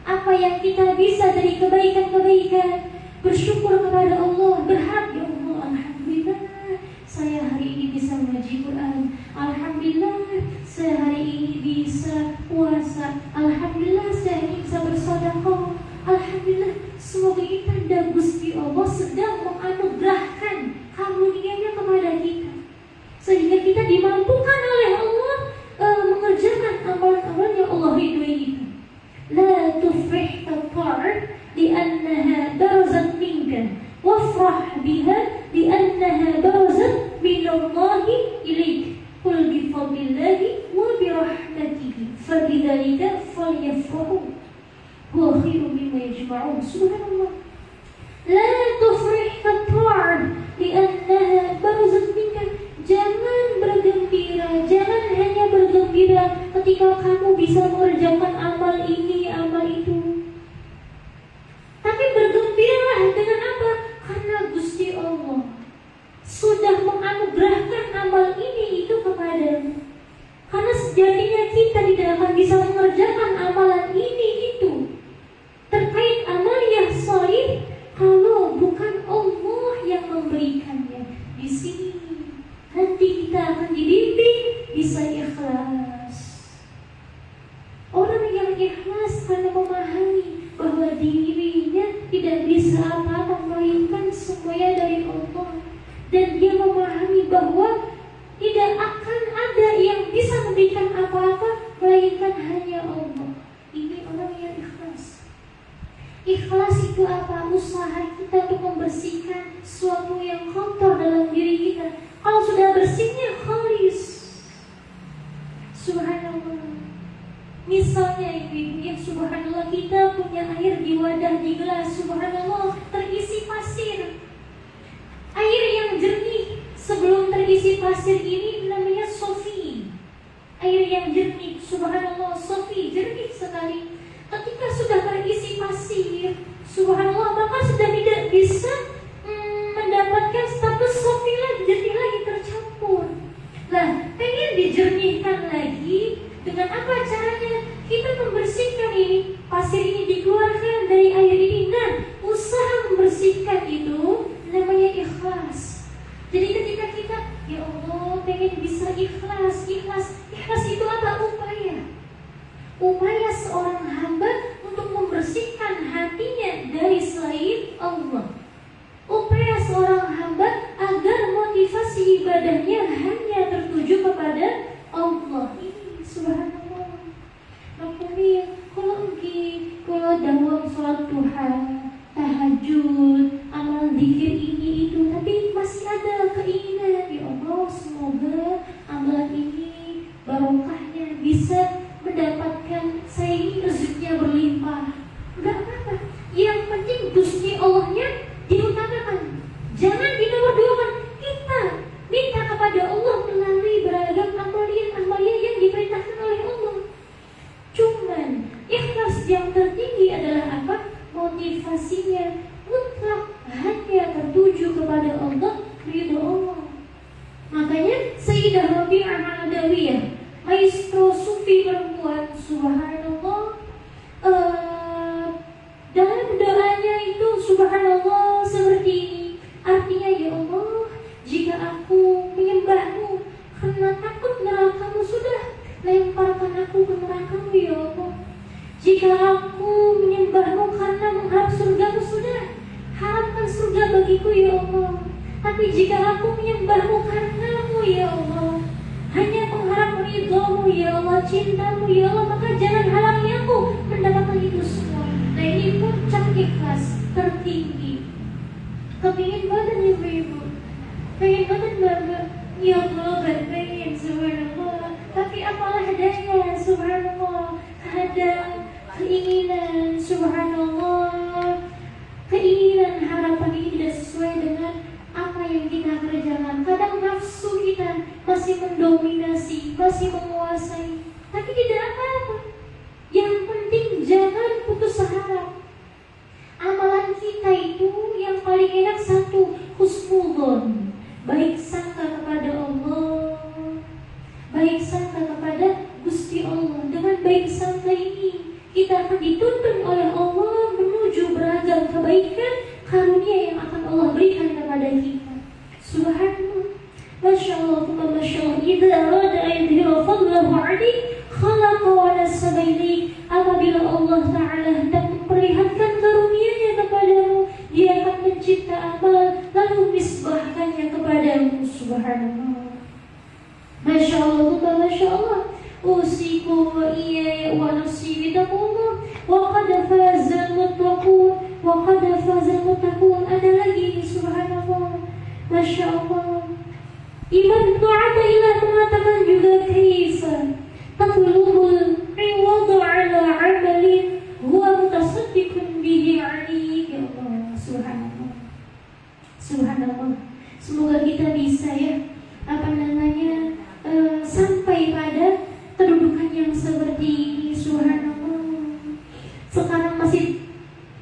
apa yang kita bisa dari kebaikan-kebaikan, bersyukur kepada Allah, berharap, ya Allah, alhamdulillah saya hari ini bisa mengaji Quran, alhamdulillah saya hari ini bisa puasa, alhamdulillah saya ini bisa bersedekah, alhamdulillah. Semoga ini tanda Gusti Allah sedang menganugerahkan karunia-Nya kepada kita, sehingga kita dimampukan oleh Allah mengerjakan amalan-amalan yang Allah ridhoi kita. La tufrih tatar li'annaha barazat minka wafrah biha li'annaha barazat minallahi ilaik. Qul bifadlillahi wa birahmatihi fabidzalika falyafrahu huwa khairun mimma yajma'un. Subhanallah. La tufrih tatar li'annaha barazat minka. Jangan bergembira, jangan hanya bergembira ketika kamu bisa mengerjakan amal ini, amal itu. Tapi bergembiralah dengan apa? Karena Gusti Allah sudah menganugerahkan amal ini itu kepadamu. Karena sejatinya kita tidak akan bisa mengerjakan amalan ini itu terkait amal yang shalih kalau bukan Allah yang memberikannya. Di sini nanti kita akan dibimbing bisa ikhlas. Orang yang ikhlas karena memahami bahwa dirinya tidak bisa apa-apa melainkan semuanya dari Allah, dan dia memahami bahwa tidak akan ada yang bisa memberikan apa-apa melainkan hanya Allah. Ini orang yang ikhlas. Ikhlas itu apa? Usaha kita untuk membersihkan sesuatu yang kotor dalam diri kita. Kalau sudah bersihnya khalis, subhanallah. Misalnya ibu-ibu yang subhanallah, kita punya air di wadah, di gelas, subhanallah, terisi pasir. Air yang jernih sebelum terisi pasir ini namanya sofi. Air yang jernih, subhanallah, sofi, jernih sekali. Ketika sudah terisi pasir, subhanallah, maka sudah tidak bisa mendapatkan status sofi lagi, jernih lagi, tercampur. Lah, pengen dijernihkan lagi, dengan apa caranya? Kita membersihkan ini, pasir ini dikeluarkan dari air ini. Nah, usaha membersihkan itu namanya ikhlas. Jadi ketika kita, ya Allah, pengen bisa ikhlas. Ikhlas itu apa? Upaya seorang hamba untuk membersihkan hatinya dari selain Allah. Upaya seorang hamba agar motivasi ibadahnya hanya tertuju kepada Allah. Ini subhanallah. Makanya kalau dalam sholat duha, tahajud, amal zikir ini itu, tapi masih ada keinginan, ya Allah, semoga amalan ini barokahnya bisa mendapatkan saya ini rezekinya berlimpah. Enggak apa-apa. Yang penting Gusti Allahnya diutamakan. Jangan dinomorduakan. Kita minta kepada Allah melalui beragam amalia yang diperintahkan oleh Allah. Cuman ikhlas yang tertinggi adalah apa? Motivasinya mutlak hanya tertuju kepada Allah, ridho Allah. Makanya Sayyidah Rabi'ah Al-Adawiyah, maestro sufi perempuan, subhanallah, dalam doanya itu subhanallah seperti ini. Artinya, ya Allah, jika aku menyembahmu karena takut nerakamu, sudah lemparkan aku ke nerakamu, ya Allah. Jika aku menyembahmu karena mengharap surgamu, sudah bagiku ya Allah. Tapi jika aku menyembahmu karenamu ya Allah, hanya mengharap ridhamu ya Allah, cintamu ya Allah, maka jangan halangi aku mendapatkan itu semua. Nah ini puncak ikhlas tertinggi. Kepingin badan ibu-ibu, pengen badan bapak, ya Allah pengen subhanallah. Tapi apalah daya subhanallah, ada keinginan subhanallah, keinginan harapan ini tidak sesuai dengan apa yang kita kerjakan. Kadang nafsu kita masih mendominasi, masih menguasai. Tapi tidak apa-apa. Yang penting jangan putus harap. Amalan kita itu yang paling enak satu, husnudzon, baik sangka kepada Allah, baik sangka kepada Gusti Allah. Dengan baik sangka ini kita akan dituntun oleh Allah menuju beragam kebaikan karunia yang akan Allah berikan kepada kita. Subhanallah, Masya Allah, Masya Allah. Idza arada ayudhira fadlahu alayk khalaqa wa nasaba ilayk. Apabila Allah Ta'ala hendak memperlihatkan karunia-Nya kepadamu, Dia akan mencipta amal lalu misbahkannya kepadamu. Subhanallah, Masya Allah, Masya Allah. Usiku wa iyaya wa nafsi bitaqullah wa qad fazal muttaqun wa qad fazal muttaqun. Ada lagi, subhanallah, Masya Allah. Imam Tu'ata ilah mengatakan juga, kaifa tatlubul iwadu ala amalin huwa mutasaddiqun bihi alayk. Ya Allah, subhanallah, subhanallah. Semoga kita bisa ya, sampai pada kedudukan yang seperti ini. Subhanallah. Sekarang masih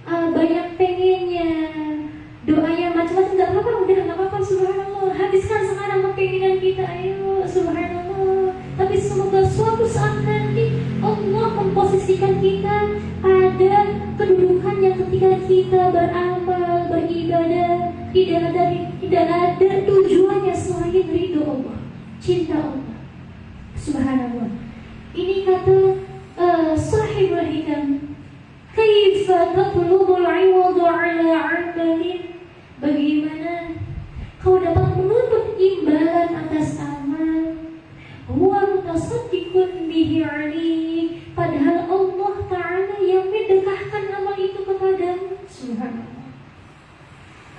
banyak pengennya, doanya macam-macam, nggak apa-apa, udah nggak apa-apa. Subhanallah, habiskan sekarang kepinginan kita, ayo. Subhanallah. Tapi semoga suatu saat nanti Allah memposisikan kita pada kedudukan yang ketika kita beramal, beribadah, tidak ada tujuannya selain ridho Allah, cinta Allah. Subhanallah. Ini kata sahibul hikam, kaifa tatlubul 'iwadu 'ala 'amalin. Bagaimana kau dapat menuntut imbalan atas amal, huwa mutasaddiqun bihi 'alayk, padahal Allah Ta'ala yang mendekahkan amal itu kepadamu. Subhanallah.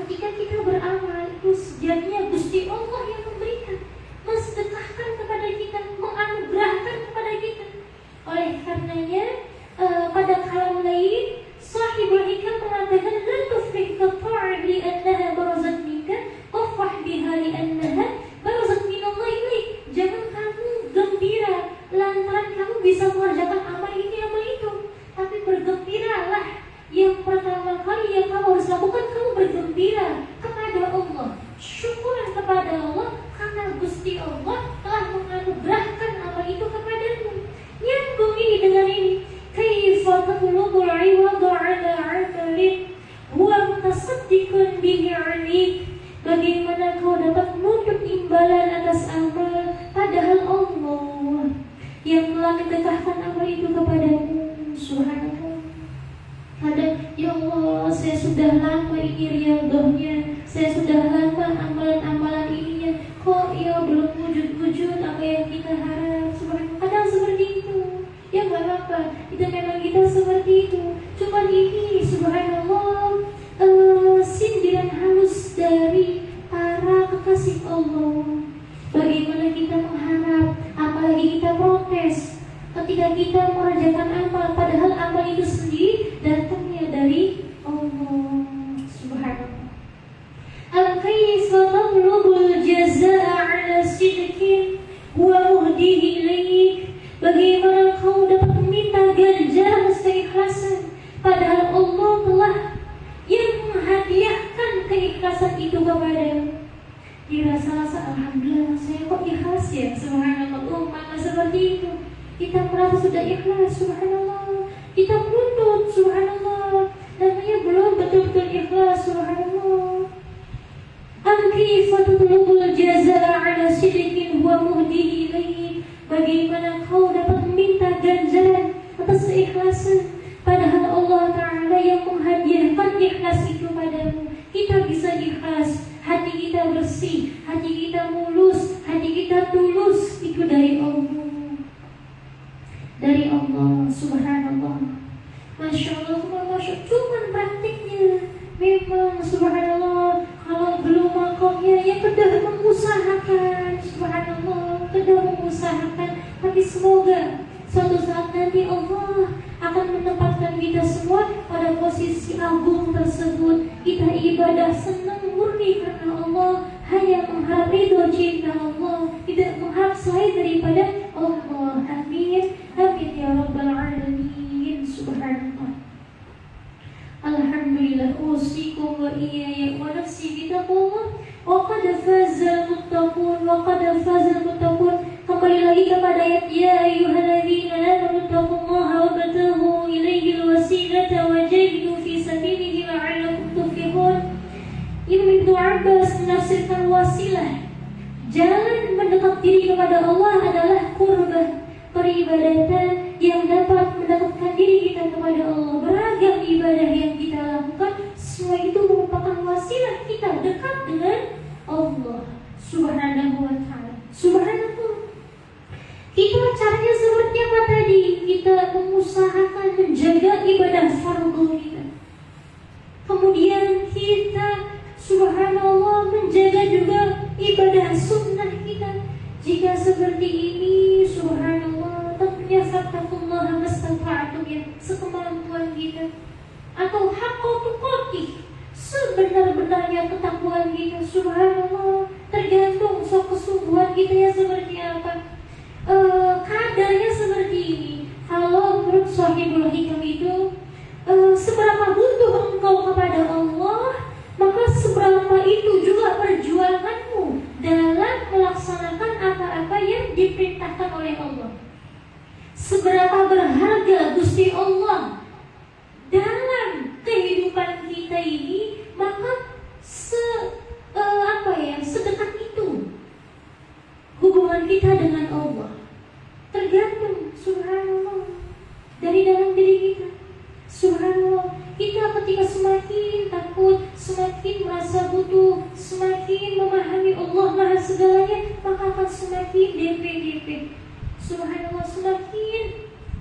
Ketika kita beramal itu sejatinya Gusti Allah yang memberikan, mensedekahkan kepada kita, menganugerahkan kepada kita. Oleh karenanya pada kalam lain sahibul hikam mengatakan, la tufrihka ta'ah li annaha barazat minka wafrah biha li annaha barazat minallah ilaik. Jangan kamu gembira lantaran kamu bisa mengerjakan amal ini amal itu, tapi bergembiralah. Yang pertama kali yang kamu harus lakukan, kamu bergembira kepada Allah, syukuran kepada Allah karena Gusti Allah telah menganugerahkan amal itu kepadamu. Nyambung ini dengan ini, kaifa tatlubul 'iwada 'ala 'amalin huwa mutasaddiqun bihi 'alayk. Bagaimana kau dapat menuntut imbalan atas amal, padahal Allah yang telah mendekahkan amal itu kepadamu. Subhanallah. Kadang, ya Allah, saya sudah lama ini riyadhahnya, saya sudah lama amalan-amalan ininya, kok ya belum wujud-wujud apa yang kita harap. Subhanallah. Kadang seperti itu. Ya gak apa-apa, itu memang kita seperti itu. Cuman ini subhanallah, sindiran halus dari para kekasih Allah. Bagaimana kita mengharap, apalagi kita protes ketika kita mengerjakan amal, padahal amal itu sendiri datangnya dari Allah. Subhanallah. Al-kaifa tatlubul jazaa'a 'ala sidqin wa muhdihi ilaik. Bagaimana kau dapat meminta ganjaran keikhlasan, padahal Allah telah yang menghadiahkan keikhlasan itu kepadamu. Dirasa-rasa, alhamdulillah saya kok ikhlas ya. Subhanallah. Maka seperti itu kita merasa sudah ikhlas. Subhanallah. Kita menuntut. Subhanallah. Namanya belum betul-betul ikhlas. Subhanallah. Al-kaifa tatlubul jazaa'a 'ala sidqin huwa muhdihi ilaik. Bagaimana kau dapat meminta ganjaran atas keikhlasan, padahal Allah Ta'ala yang menghadiahkan ikhlas itu padamu. kita bisa ikhlas, hati kita bersih, hati kita mulus, hati kita tulus, itu dari Allah. Dari Allah, subhanallah. Masya Allah, Masya Allah, cuman praktiknya. Memang subhanallah, kalau belum makomnya ya sudah mengusahakan, subhanallah, sudah mengusahakan. Tapi semoga suatu saat nanti Allah akan menempatkan kita semua pada posisi agung tersebut. Kita ibadah senang murni karena Allah, hanya mengharap ridho cinta Allah, tidak mengharap selain daripada Allah. Amin, amin ya rabbal alamin. Subhanallah. Alhamdulillah, usikum wa iyaya wa nafsi bitaqullah wa qad fazal muttaqun wa qad fazal muttaqun. Kembali lagi kepada ayat ya ayyuhalladzina amanu taqullaha wabtaghu ilaihil wasilata wajahidu fi sabilihi la'allakum tuflihun. Ibnu Abbas menafsirkan wasilah, jalan mendekat diri kepada Allah adalah qurbah, peribadatan yang dapat mendekatkan diri kita kepada Allah. Beragam ibadah yang kita lakukan, semua itu merupakan wasilah kita dekat dengan Allah subhanahu wa ta'ala. Subhanallah. Kita caranya seperti apa tadi? Kita mengusahakan menjaga ibadah fardu kita. Kemudian kita subhanallah menjaga juga ibadah sunnah kita. Jika seperti ini subhanallah, tentunya fattaqullaha mastata'tum, ya, sekemampuan kita. Atau haqqa tuqatih, sebenar-benarnya ketakwaan kita, subhanallah. Tergantung kesungguhan kita ya seperti apa. Kadarnya seperti ini. Kalau menurut Shahihul Hikam itu, seberapa butuh engkau kepada Allah, maka seberapa itu juga perjuanganmu dalam melaksanakan apa-apa yang diperintahkan oleh Allah. Seberapa berharga Gusti Allah dalam kehidupan kita ini, maka sedekat itu hubungan kita dengan Allah. Tergantung subhanallah dari dalam diri kita. Subhanallah, kita ketika semakin takut, semakin merasa butuh, semakin memahami Allah Maha segalanya, maka akan semakin DP. Subhanallah, semakin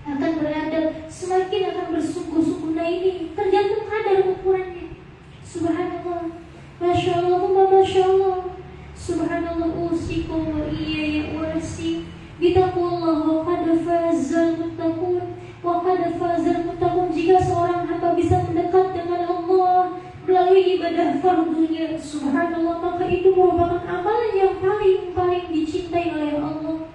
akan beradab, semakin akan bersungguh-sungguh. Nah ini tergantung kadar ukurannya. Subhanallah, Masya Allah, Masya Allah. Subhanallah, usikum wa iyaya wa nafsi bitaqullah wa qad fazal muttaqun wa qad fazal muttaqun. Jika seorang hamba bisa mendekat dengan Allah melalui ibadah fardunya, subhanallah, maka itu merupakan amalan yang paling dicintai oleh Allah.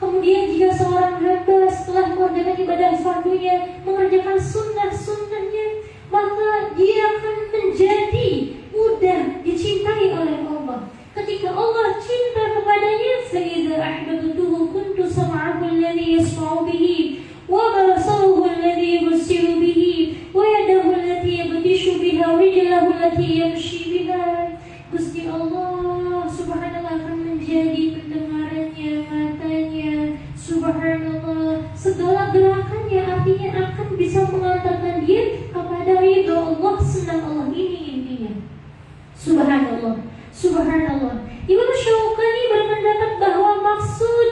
Kemudian jika seorang hamba setelah mengerjakan ibadah fardunya mengerjakan sunnahnya, maka dia akan menjadi mudah dicintai oleh Allah. Ketika Allah cinta kepadanya, فَإِذَا أَحْبَبْتُهُ كُنْتُ سَمْعَهُ الَّذِي يَسْمَعُ بِهِ وَبَصَرَهُ الَّذِي يُبْصِرُ بِهِ وَيَدَهُ الَّتِي يَبْطِشُ بِهَا وَرِجْلَهُ الَّتِي يَمْشِي بِهَا. Gusti Allah subhanallah akan menjadi pendengarannya, matanya, subhanallah, segala gerakannya, artinya akan bisa mengantarkan dia kepada ridho Allah, senang Allah. Ini intinya. Subhanallah. Subhanallah. Imam Syaukani berpendapat bahwa maksud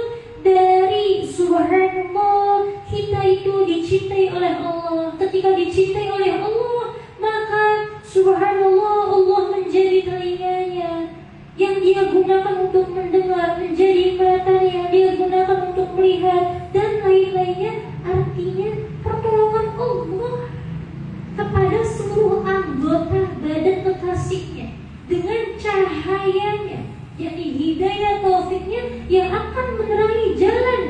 dari subhanallah, kita itu dicintai oleh Allah. Ketika dicintai oleh Allah, maka subhanallah, Allah menjadi telinganya yang dia gunakan untuk mendengar, menjadi matanya yang dia gunakan untuk melihat, dan lain-lainnya. Artinya pertolongan Allah kepada seluruh anggota badan kekasihnya dengan cahayanya, yakni hidayah taufiknya yang akan menerangi jalan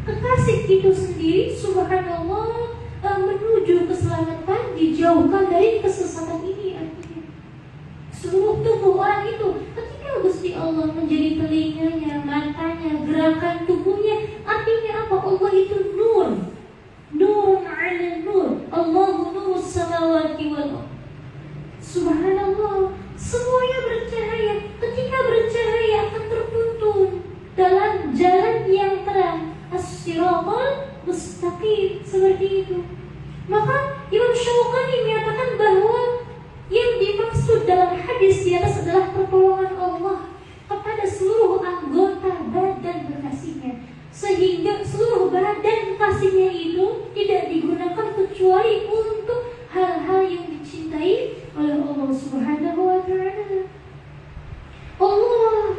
kekasih itu sendiri, subhanallah, menuju keselamatan, dijauhkan dari kesesatan ini. Artinya seluruh tubuh orang itu ketika Gusti Allah menjadi telinganya, matanya, gerakan tubuhnya, artinya apa? Allah itu nur, nurun ala nur, Allahu nurus samawati wal ardh. Subhanallah, semuanya bercahaya. Ketika bercahaya akan tertuntun dalam jalan yang terang, as-siratal mustaqim, seperti itu. Maka Imam Syaukani menyatakan bahwa yang dimaksud Allah Subhanahu wa Ta'ala. Allah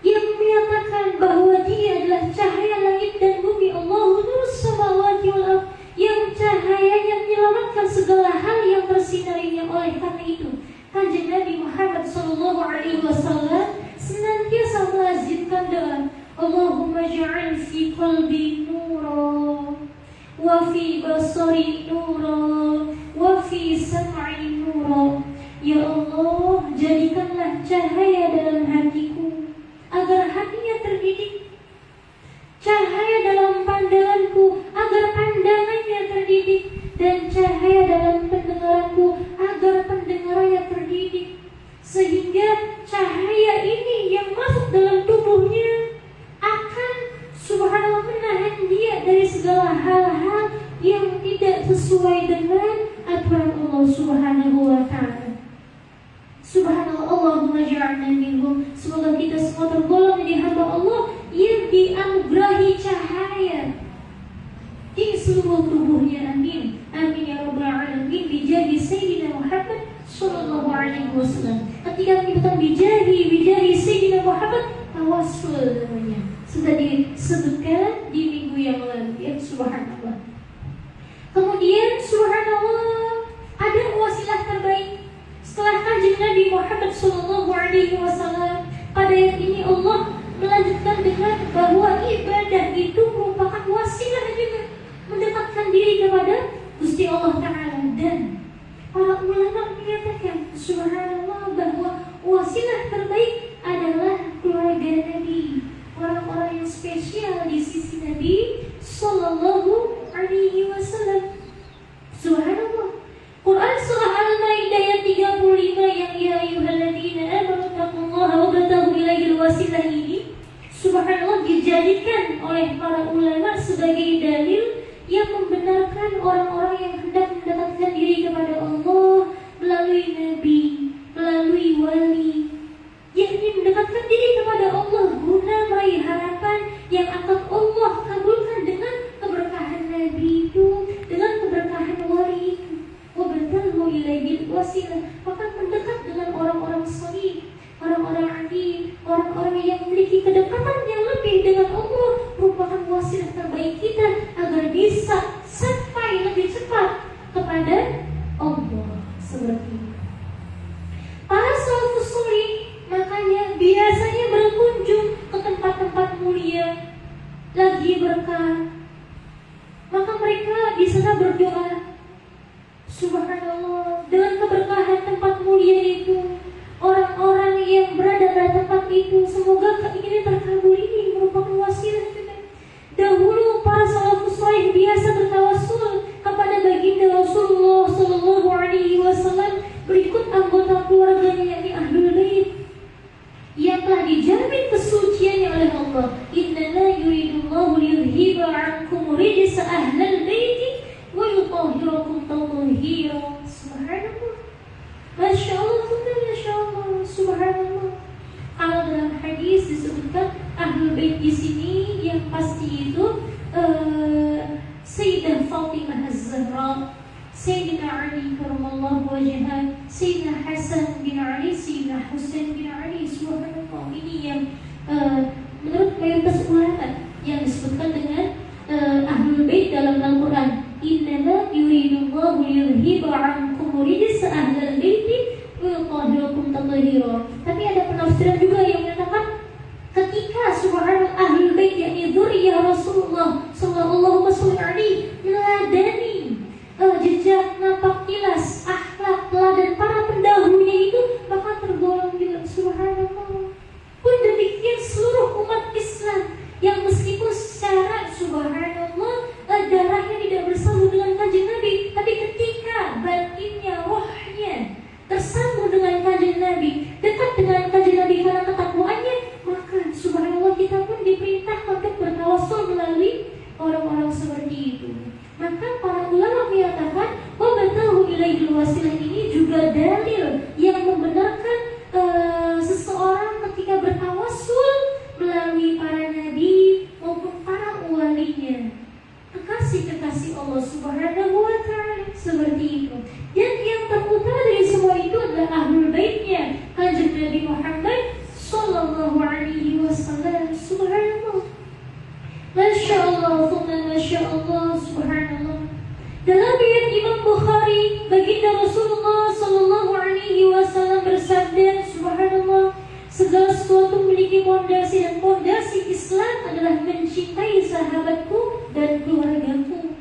yang menyatakan bahwa Dia adalah cahaya langit dan bumi. Allahu nurus samawati wal ardh, yang cahayanya menyelamatkan segala hal yang tersinarinya. Oleh karena itu, Kanjeng Nabi Muhammad SAW senantiasa melazimkan doa, Allahumma ja'al fi qalbi nura, wa fi basari nura, wa fi sam'i nura. Ya Allah, jadikanlah cahaya dalam hatiku agar hatinya terdidik, cahaya dalam pandanganku agar pandangannya terdidik, dan cahaya dalam pendengaranku agar pendengarannya terdidik, sehingga cahaya ini yang masuk dalam tubuhnya akan subhanallah menahan dia dari segala hal-hal yang tidak sesuai dengan aturan Allah Subhanahu wa Ta'ala. Subhanallah, Allahumma ja'alna minhum. Semoga kita semua tergolong menjadi hamba Allah yang dianugerahi cahaya di seluruh tubuhnya. Amin. Amin ya rabbal alamin. Bijahi Sayyidina Muhammad sallallahu alaihi wasallam. Ketika menyebutkan bijahi Sayyidina Muhammad, tawassul namanya. Sudah disebutkan di minggu yang lalu ya, subhanallah. Kemudian subhanallah, ada wasilah terbaik setelah Kanjeng Nabi Muhammad sallallahu alaihi wasallam. Pada ayat ini Allah melanjutkan dengan bahwa ibadah itu merupakan wasilah juga mendekatkan diri kepada Gusti Allah Ta'ala. Dan para ulama menyatakan subhanallah bahwa wasilah terbaik adalah keluarga Nabi, orang-orang yang spesial di sisi Nabi sallallahu alaihi wasallam. Subhanallah. Quran surah Al-Maidah ayat 35 yang ya ayyuhalladzina amanu taqullaha wabtaghu ilaihil wasilah ini, subhanallah, dijadikan oleh para ulama sebagai dalil yang membenarkan orang-orang yang hendak mendekatkan diri kepada Allah melalui Nabi, melalui wali, yakni mendekatkan diri kepada Allah guna meraih harapan yang akan Allah kabulkan dengan keberkahan Nabi itu, dengan keberkahan wali itu. Wabtaghu ilaihil wasilah, maka mendekat dengan orang-orang salih, orang-orang adil, orang-orang yang memiliki kedekatan yang lebih dengan Allah merupakan wasilah terbaik kita agar bisa sampai lebih cepat kepada Allah. Seperti itu. Para salafus salih makanya biasanya berkunjung ke tempat-tempat mulia lagi berkah, maka mereka di sana berdoa, subhanallah, dengan keberkahan tempat mulia itu, orang-orang yang berada pada tempat itu, semoga keinginan terkabul. Ini merupakan wasilah juga. Dahulu para salafus salih biasa bertawassul kepada baginda Rasulullah sallallahu alaihi wasallam berikut anggota keluarganya, yakni Ahlul Bait, yang telah dijamin kesuciannya oleh Allah. Innama yuridullahu liyudhiba 'ankum rijsa ahlal baiti wa yutahhirakum tathhira. Subhanallah. Masya Allah, Masya Allah, subhanallah. Kalau dalam hadis disebutkan Ahlul Bait di sini yang pasti itu Sayyidah Fatimah Az-Zahra, Sayyidina Ali karamallahu wajhah, Sayyidina Hasan bin Ali, Sayyidina Husain bin Ali. Subhanallah, ini yang menurut mayoritas ulama yang disebutkan dengan Ahlul Bait dalam Al-Quran. Innama yuridullahu liyudhiba 'ankum rijsa ahlal baiti wa yutahhirakum tathhira. Tapi ada penafsiran juga yang menyatakan ketika subhanallah Ahlul Bait yakni dzurriyyah Rasulullah sallallahu alaihi meneladani jejak nampak kilas akhlak teladan para pendahulunya itu, maka tergolong juga subhanallah. Pun demikian seluruh umat Islam yang meskipun secara subhanallah darahnya tidak bersambung dengan Kanjeng Nabi, tapi ketika batinnya, rohnya tersambung dengan Kanjeng Nabi, dekat dengan Kanjeng Nabi karena ketakwaannya, maka subhanallah kita pun diperintah untuk bertawassul melalui orang-orang seperti itu. Maka para ulama menyatakan wabtaghu ilaihil wasilah ini juga dalil yang membenarkan seseorang ketika bertawassul melalui para nabi maupun para walinya, kekasih-kekasih Allah Subhanahu wa Ta'ala, seperti itu. Dan yang terutama dari semua itu Masya Allah, subhanallah. Dalam riwayat Imam Bukhari, baginda Rasulullah Sallallahu Alaihi Wasallam bersabda, subhanallah, segala sesuatu memiliki fondasi, dan fondasi Islam adalah mencintai sahabatku dan keluargaku.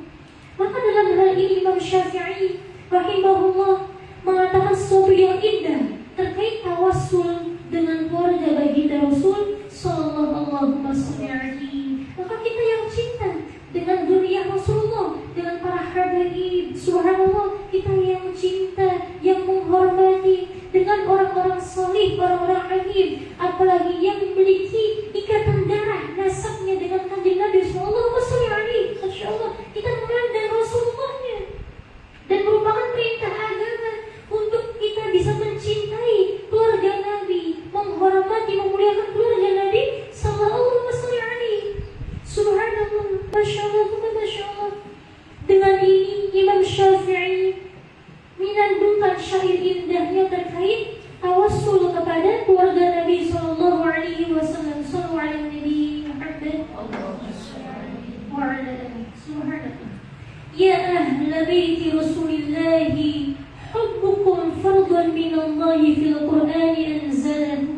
Maka dalam hal ini Imam Syafi'i rahimahullah mengatakan sesuatu yang indah terkait tawassul dengan keluarga baginda Rasul Sallallahu Alaihi. Maka kita yang cinta dengan zuriyah Rasulullah, dengan para habaib, subhanallah, kita yang cinta, yang menghormati dengan orang-orang salih, orang-orang alim, apalagi yang memiliki ikatan darah nasabnya dengan kanjeng Nabi Sallallahu Alaihi Wasallam. Masya Allah, kita memandang Rasulullahnya, dan merupakan perintah agama untuk kita bisa mencintai keluarga Nabi, menghormati, memuliakan keluarga Nabi Sallallahu Alaihi. Subhanallah, Masya Allah, Masya Allah. Dengan ini Imam Syafi'i menyandungkan syair indahnya terkait tawassul kepada keluarga Nabi Sallallahu Alaihi Wasallam. Sallallahu Alaihi Muhammad wa ala alihi. Subhanallah. Ya ahla baiti Rasulillah, hubbukum fardun min Allah fil Qur'an anzalahu.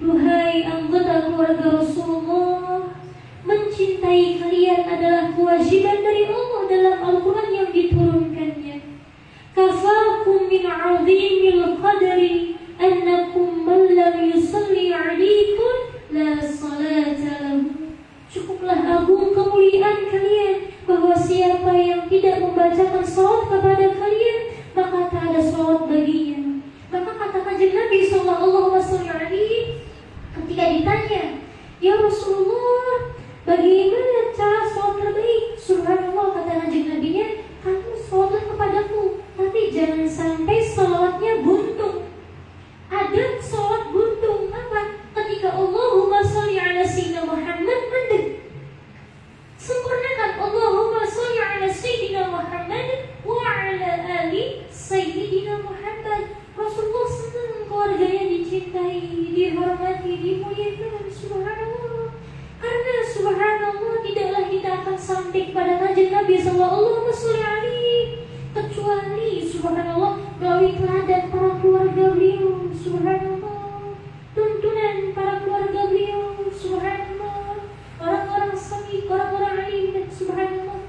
Duhai anggota keluarga Rasulullah, mencintai kalian adalah kewajiban dari Allah dalam Al-Quran yang diturunkannya. Kafakum min azimil qadri annakum man lam yusalli alaikum la salata lahu. Cukuplah agung kemuliaan kalian bahwa siapa yang tidak membacakan salat kepada kalian, maka tak ada salat baginya. Maka kata kanjeng Nabi Sallallahu Alaihi, ketika ditanya, ya Rasulullah, bagaimana cara sholat terbaik? Subhanallah, kata kanjeng Nabi-nya, kamu sholat kepadaku, tapi jangan sampai sholatnya buntung. Ada sholat buntung apa? Ketika Allahumma sholli ala sayyidina Muhammad mandek. Sempurnakan Allahumma sholli ala sayyidina Muhammad wa ala ali sayyidina Muhammad. Rasulullah senang keluarganya dicintai, dihormati, dimuliakan. Subhanallah. Karena subhanallah, tidaklah kita akan sampai kepada kanjeng Nabi Sallallahu Alaihi kecuali subhanallah melalui teladan para keluarga beliau. Subhanallah, tuntunan para keluarga beliau. Subhanallah, orang-orang salih, orang-orang alim. Subhanallah.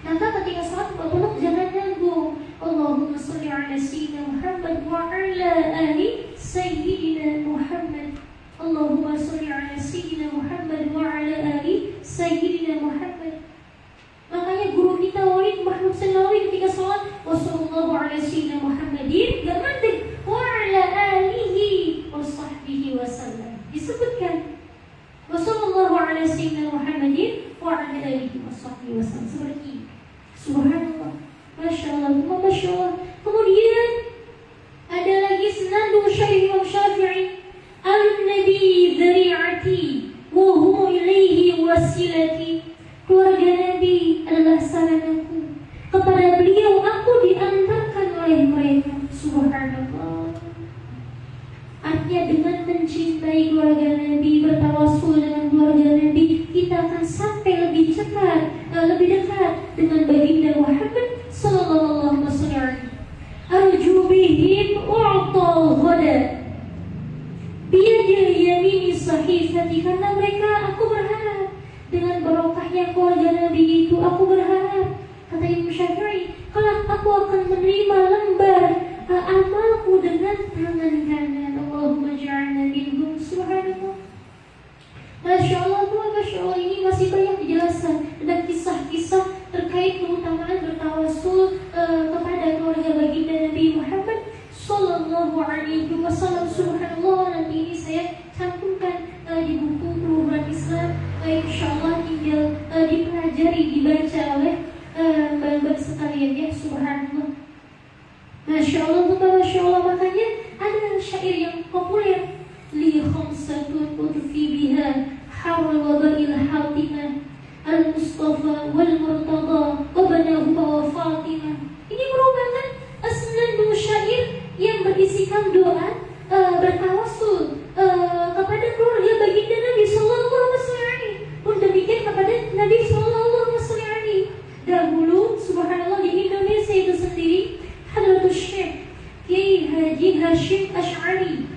Maka ketika salat bertolak jangan nanggung. Allahumma sholli ala sayyidina Muhammad wa ala ali sayyidina Muhammad. Allahumma sholli ala sayyidina Muhammad wa ala ali sayyidina Muhammad. Makanya guru kita Walid Mahmud Sanawi ketika salat wassallallahu ala sayyidina Muhammadin, gak mandek, wa ala alihi wa sahbihi wasallam. Disebutkan wassallallahu ala sayyidina Muhammadin wa ala alihi wa sahbihi wasallam. Seperti ini. Subhanallah, Masya Allah, Masya Allah. Kemudian ada lagi senandung syair Imam Syafi'i, Al-Nabi dhari'ati wa huwa ilaihi wasilati. Keluarga Nabi adalah saranaku, kepada beliau aku diantarkan oleh mereka. Subhanallah. Artinya dengan mencintai keluarga Nabi, bertawassul dengan keluarga Nabi, kita akan sampai lebih cepat, lebih dekat dengan baginda Muhammad Sallallahu Alaihi Wasallam. Arju bihim u'tal ghada biyadil yamini sahifati. Karena mereka, aku berharap dengan barokahnya keluarga Nabi itu, aku berharap, kata Imam Syafi'i, kelak aku akan menerima lembar amalku dengan tangan kanan. Allahumma ja'alna minhum. Subhanallah. Masya Allah, Masya Allah, ini masih banyak dijelaskan. Ada kisah-kisah terkait keutamaan bertawassul kepada keluarga baginda Nabi Muhammad Sallallahu Alaihi Wasallam. Subhanallah, nanti ini saya cantumkan di buku Perubahan Islam. Insya Allah tinggal dipelajari, dibaca oleh mbak-mbak sekalian ya. Subhanallah, Masya Allah, Masya Allah. Makanya ada syair yang populer, li khamsatun utfi biha harul wabail hatimah al-Mustafa wal Murtada wa banahuma wa Fatimah. Ini merupakan senandung syair yang berisikan doa bertawassul kepada keluarga baginda Nabi Sallallahu Alaihi Wasallam. Pun demikian kepada Nabi Sallallahu Haji Hashim Asy'ari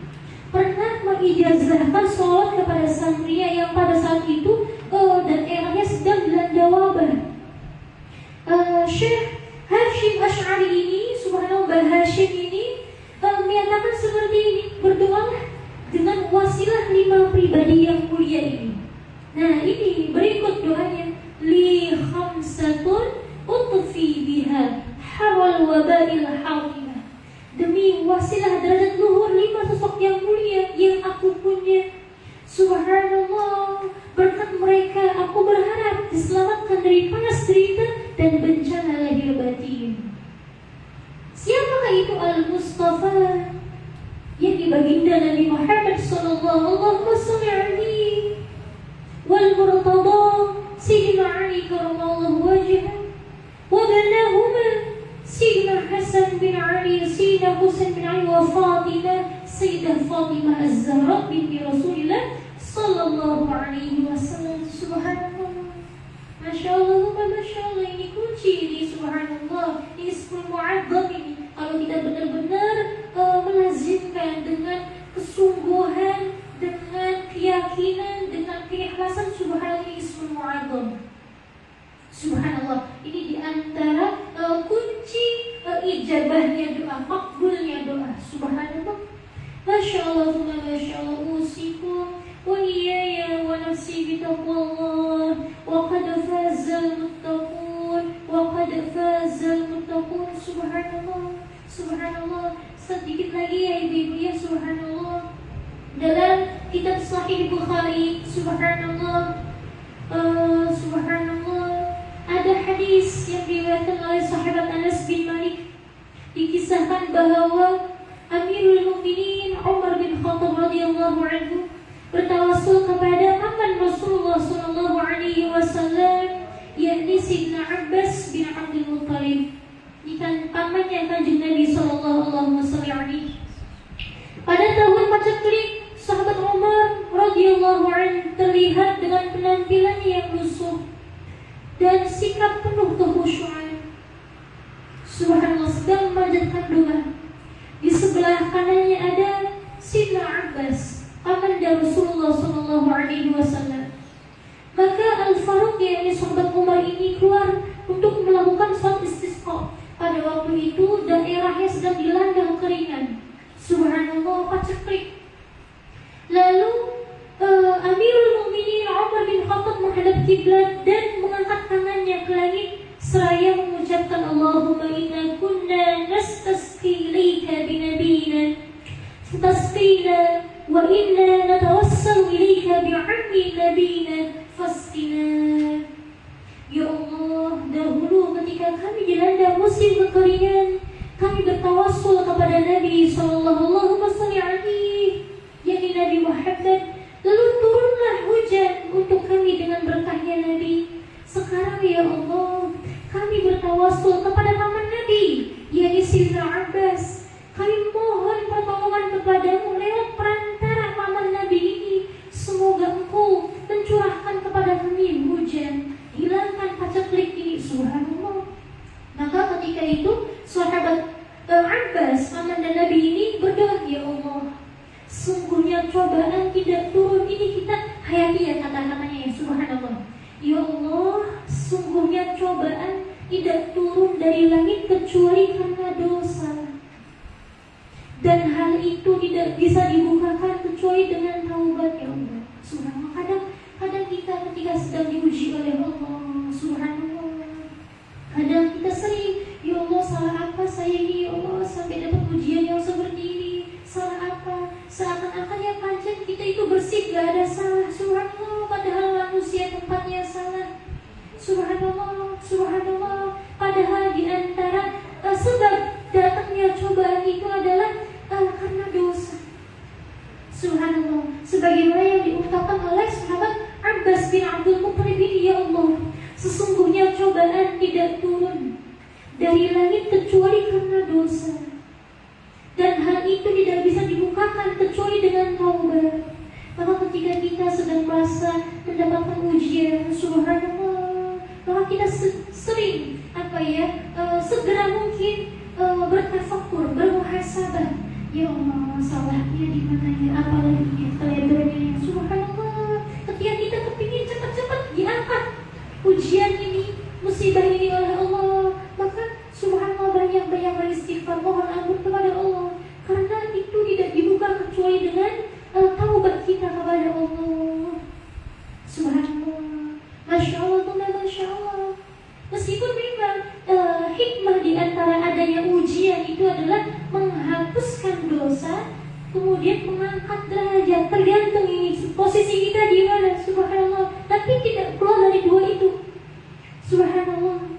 pernah mengijazahkan sholat kepada santria yang pada saat itu daerahnya sedang dilanda wabah. Syekh Hashim Asy'ari ini, subhanallah, Hashim ini menyatakan seperti ini, berdoalah dengan wasilah 5 pribadi yang mulia ini. Nah, ini berikut doanya: li khamsatun utfi biha harwal wabail hawimah. Demi wasilah derajat luhur 5 sosok yang mulia yang aku punya. Subhanallah, berkat mereka aku berharap diselamatkan dari panas derita dan bencana lahir batin. Siapakah itu Al-Mustafa? Yang baginda Nabi Muhammad sallallahu alaihi wal murtada Sayyidina Ali karramallahu wajhahu wa banahuma Sayyidina Hasan bin Ali, Sayyidina Husain bin Ali wa Fatimah, Sayyidah Fatimah Az-Zahra binti Rasulillah sallallahu alaihi wasallam. Subhanallah, Masya Allah, Masya Allah, ini kunci ini, subhanallah. Ini 10 mu'adzam ini. Kalau kita benar-benar melazimkan dengan kesungguhan, dengan keyakinan, dengan keikhlasan, subhanallah, ini 10 mu'adzam. Subhanallah, ini diantara kunci ijabahnya doa, makbulnya doa. Subhanallah, Masya Allah, Masya Allah. Usikum wa iyaya wa nafsi bitaqwallah wa qad fazal muttaqun wa qad fazal muttaqun. Subhanallah, subhanallah. Sedikit lagi ya ibu-ibu ya, subhanallah. Dalam kitab Sahih Bukhari, subhanallah, subhanallah, ada hadis yang diriwayatkan oleh sahabat Anas bin Malik. Dikisahkan bahwa Amirul Mukminin Umar bin Khattab radhiyallahu anhu bertawassul kepada paman Rasulullah sallallahu alaihi wasallam, yakni Sayyidina Abbas bin Abdul Muttalib. Ini kan pamannya Kanjeng Nabi sallallahu alaihi wasallam. Pada tahun paceklik, sahabat Umar radhiyallahu anhu terlihat dengan penampilannya yang lusuh dan sikap penuh kekhusyuan. Subhanallah, sedang memanjatkan doa. Di sebelah kanannya ada Sayyidina Abbas, paman dari Rasulullah sallallahu alaihi wasallam. Maka Al-Faruq, yakni sahabat Umar ini, keluar untuk melakukan sholat istisqa. Pada waktu itu daerahnya sedang dilanda kekeringan. Subhanallah, paceklik. Lalu Amirul Mukminin Umar bin Khattab menghadap kiblat dan mengangkat tangannya ke langit seraya mengucapkan, Allahumma inna kunna nastasqi ilaika binabiyina fastasqina wa inna natawassalu ilaika bi'ammi nabiyina fasqina. Ya Allah, dahulu ketika kami dilanda musim kekeringan, kami bertawassul kepada Nabi sallallahu alaihi, yakni Nabi Muhammad. Lalu turunlah hujan untuk kami dengan berkahnya Nabi. Sekarang ya Allah, kami bertawassul kepada paman Nabi, yakni Sayyidina Abbas. Kami mohon pertolongan kepadamu lewat perantara paman Nabi ini. Semoga Engkau mencurahkan kepada kami hujan, hilangkan paceklik ini. Subhanallah. Maka ketika itu sahabat Abbas, paman dan Nabi ini, berdoa, ya Allah, sungguhnya cobaan tidak turun. Ini kita hayati ya kata-katanya ya, subhanallah. Ya Allah, sungguhnya cobaan tidak turun dari langit kecuali karena dosa. Dan hal itu tidak bisa dibukakan kecuali dengan taubat, ya Allah. Subhanallah. Kadang kita ketika sedang diuji oleh Allah, subhanallah, kadang kita sering, ya Allah, salah apa saya ini, ya Allah, sampai dapat ujian yang seperti ini. Salah apa? Seakan-akan ya pancen kita itu bersih, gak ada salah. Subhanallah, padahal manusia tempatnya salah. Subhanallah, subhanallah. Padahal di antara sebab datangnya cobaan itu adalah karena dosa. Subhanallah. Sebagaimana yang diungkapkan oleh sahabat Abbas bin Abdul Muttalib ini, ya Allah, sesungguhnya cobaan tidak turun dari langit kecuali karena dosa. Dan hal itu tidak bisa dibukakan kecuali dengan taubat. Maka ketika kita sedang merasa mendapatkan ujian, subhanallah, maka kita sering segera mungkin bertafakur, bermuhasabah. Ya Allah, salahnya di mana ya? Apalagi teledonya yang subhanallah. Ketika kita kepingin cepat-cepat diangkat ujian ini, musibah ini oleh Allah, maka subhanallah banyak-banyak beristighfar, mohon ampun kepada Allah. Karena itu tidak dibuka kecuali dengan taubat kita kepada Allah. Subhanallah, masya Allah, masya Allah. Meskipun memang hikmah di antara adanya ujian itu adalah menghapuskan dosa, kemudian mengangkat derajat, tergantung ini posisi kita di mana, subhanallah. Tapi tidak keluar dari dua itu, subhanallah.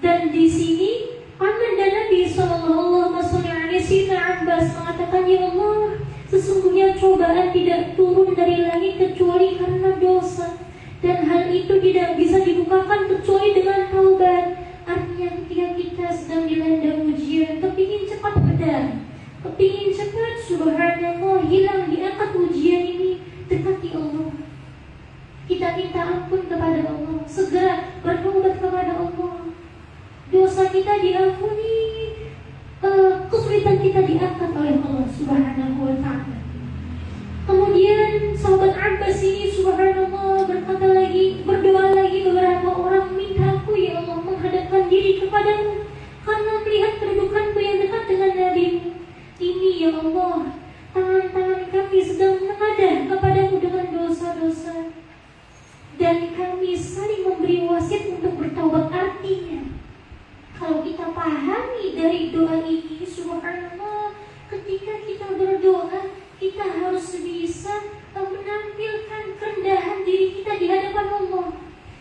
Dan di sini paman dan Nabi Sallallahu Alaihi Wasallam mengatakan, ya Allah, sesungguhnya cobaan tidak turun dari langit kecuali karena dosa. Dan hal itu tidak bisa dibukakan kecuali dengan taubat. Artinya ketika kita sedang dilanda ujian, kepingin cepat pedang, kepingin cepat subhanallah hilang, diangkat ujian ini, dekati Allah. Kita minta ampun kepada Allah, segera bertaubat kepada Allah. Dosa kita diampuni, kesulitan kita diangkat oleh Allah subhanahu wa ta'ala. Kemudian sahabat Abbas ini subhanallah berkata lagi, berdoa lagi, beberapa orang, minta aku ya Allah menghadapkan diri kepadamu karena melihat kedudukanku yang dekat dengan Nabi. Ini ya Allah, tangan-tangan kami sedang mengadah kepadamu dengan dosa-dosa, dan kami saling memberi wasiat untuk bertaubat. Artinya kalau kita pahami dari doa ini subhanallah, ketika kita berdoa kita harus bisa menampilkan kerendahan diri kita di hadapan Allah.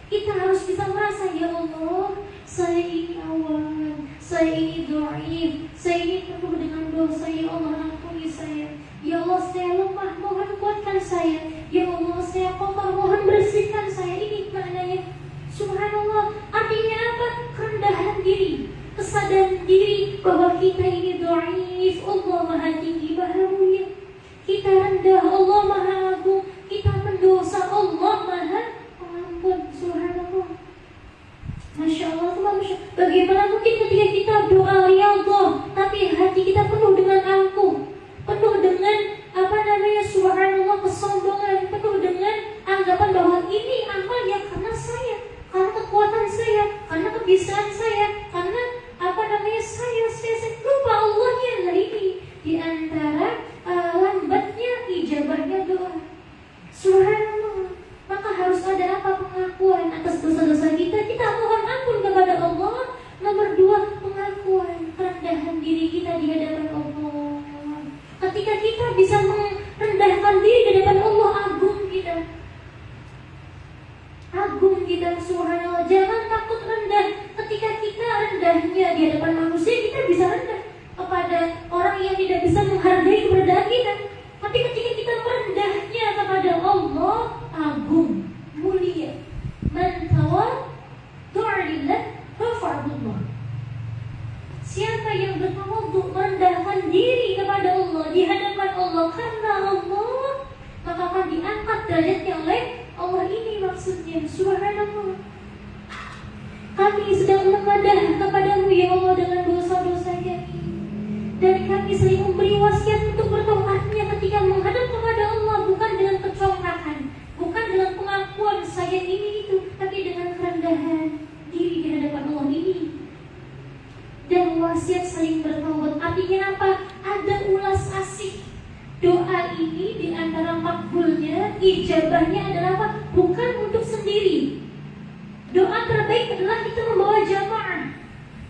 Kita harus bisa merasa, ya Allah, saya ini awan, saya ini dhaif, saya ini penuh dengan dosa, ya Allah ampuni saya. Ya Allah, saya lemah, mohon kuatkan saya. Ya Allah, saya kotor, mohon bersihkan saya. Ini maknanya subhanallah. Artinya apa? Kerendahan diri, kesadaran diri bahwa kita ini dhaif, Allah maha tinggi, maha mulia. Kita rendah, Allah maha agung. Kita mendosa, Allah maha pengampun. Subhanallah, masya Allah, masya Allah. Bagaimana mungkin ketika kita doa riyadhah tapi hati kita penuh dengan angkuh, penuh dengan subhanallah kesombongan, penuh dengan anggapan bahwa ini amal ya karena saya, karena kekuatan saya, karena kebisaan saya, karena saya lupa Allahnya. Nah ini di antara lambatnya ijabahnya doa. Subhanallah. Maka harus ada apa? Pengakuan atas dosa-dosa kita. Kita mohon ampun kepada Allah. Nomor 2, pengakuan kerendahan diri kita di hadapan Allah. Ketika kita bisa merendahkan diri di hadapan Allah, agung kita. Agung kita, subhanallah. Jangan takut rendah. Ketika kita rendahnya di hadapan manusia, kita bisa rendah kepada orang yang tidak bisa menghargai keberadaan kita. Tapi ketika kita merendahnya kepada Allah, agung, mulia. Man tawaddu'a lillah rafa'ahullah. Siapa yang bertawadhu, merendahkan diri kepada Allah di hadapan Allah karena Allah, maka akan diangkat derajatnya oleh Allah. Ini maksudnya, subhanallah. Kami sedang mengadah kepadamu ya Allah dengan dosa-dosa kami, dan kami sering memberi wasiat untuk bertaubatnya ketika menghadap kepada Allah, bukan dengan kecongkakan, bukan dengan pengakuan saya ini itu, tapi dengan kerendahan diri di hadapan Allah ini. Dan wasiat saling bertaubat artinya apa? Ada ulas asih. Doa ini di antara makbulnya, ijabahnya adalah apa? Bukan untuk sendiri. Doa terbaik adalah kita membawa jamaah.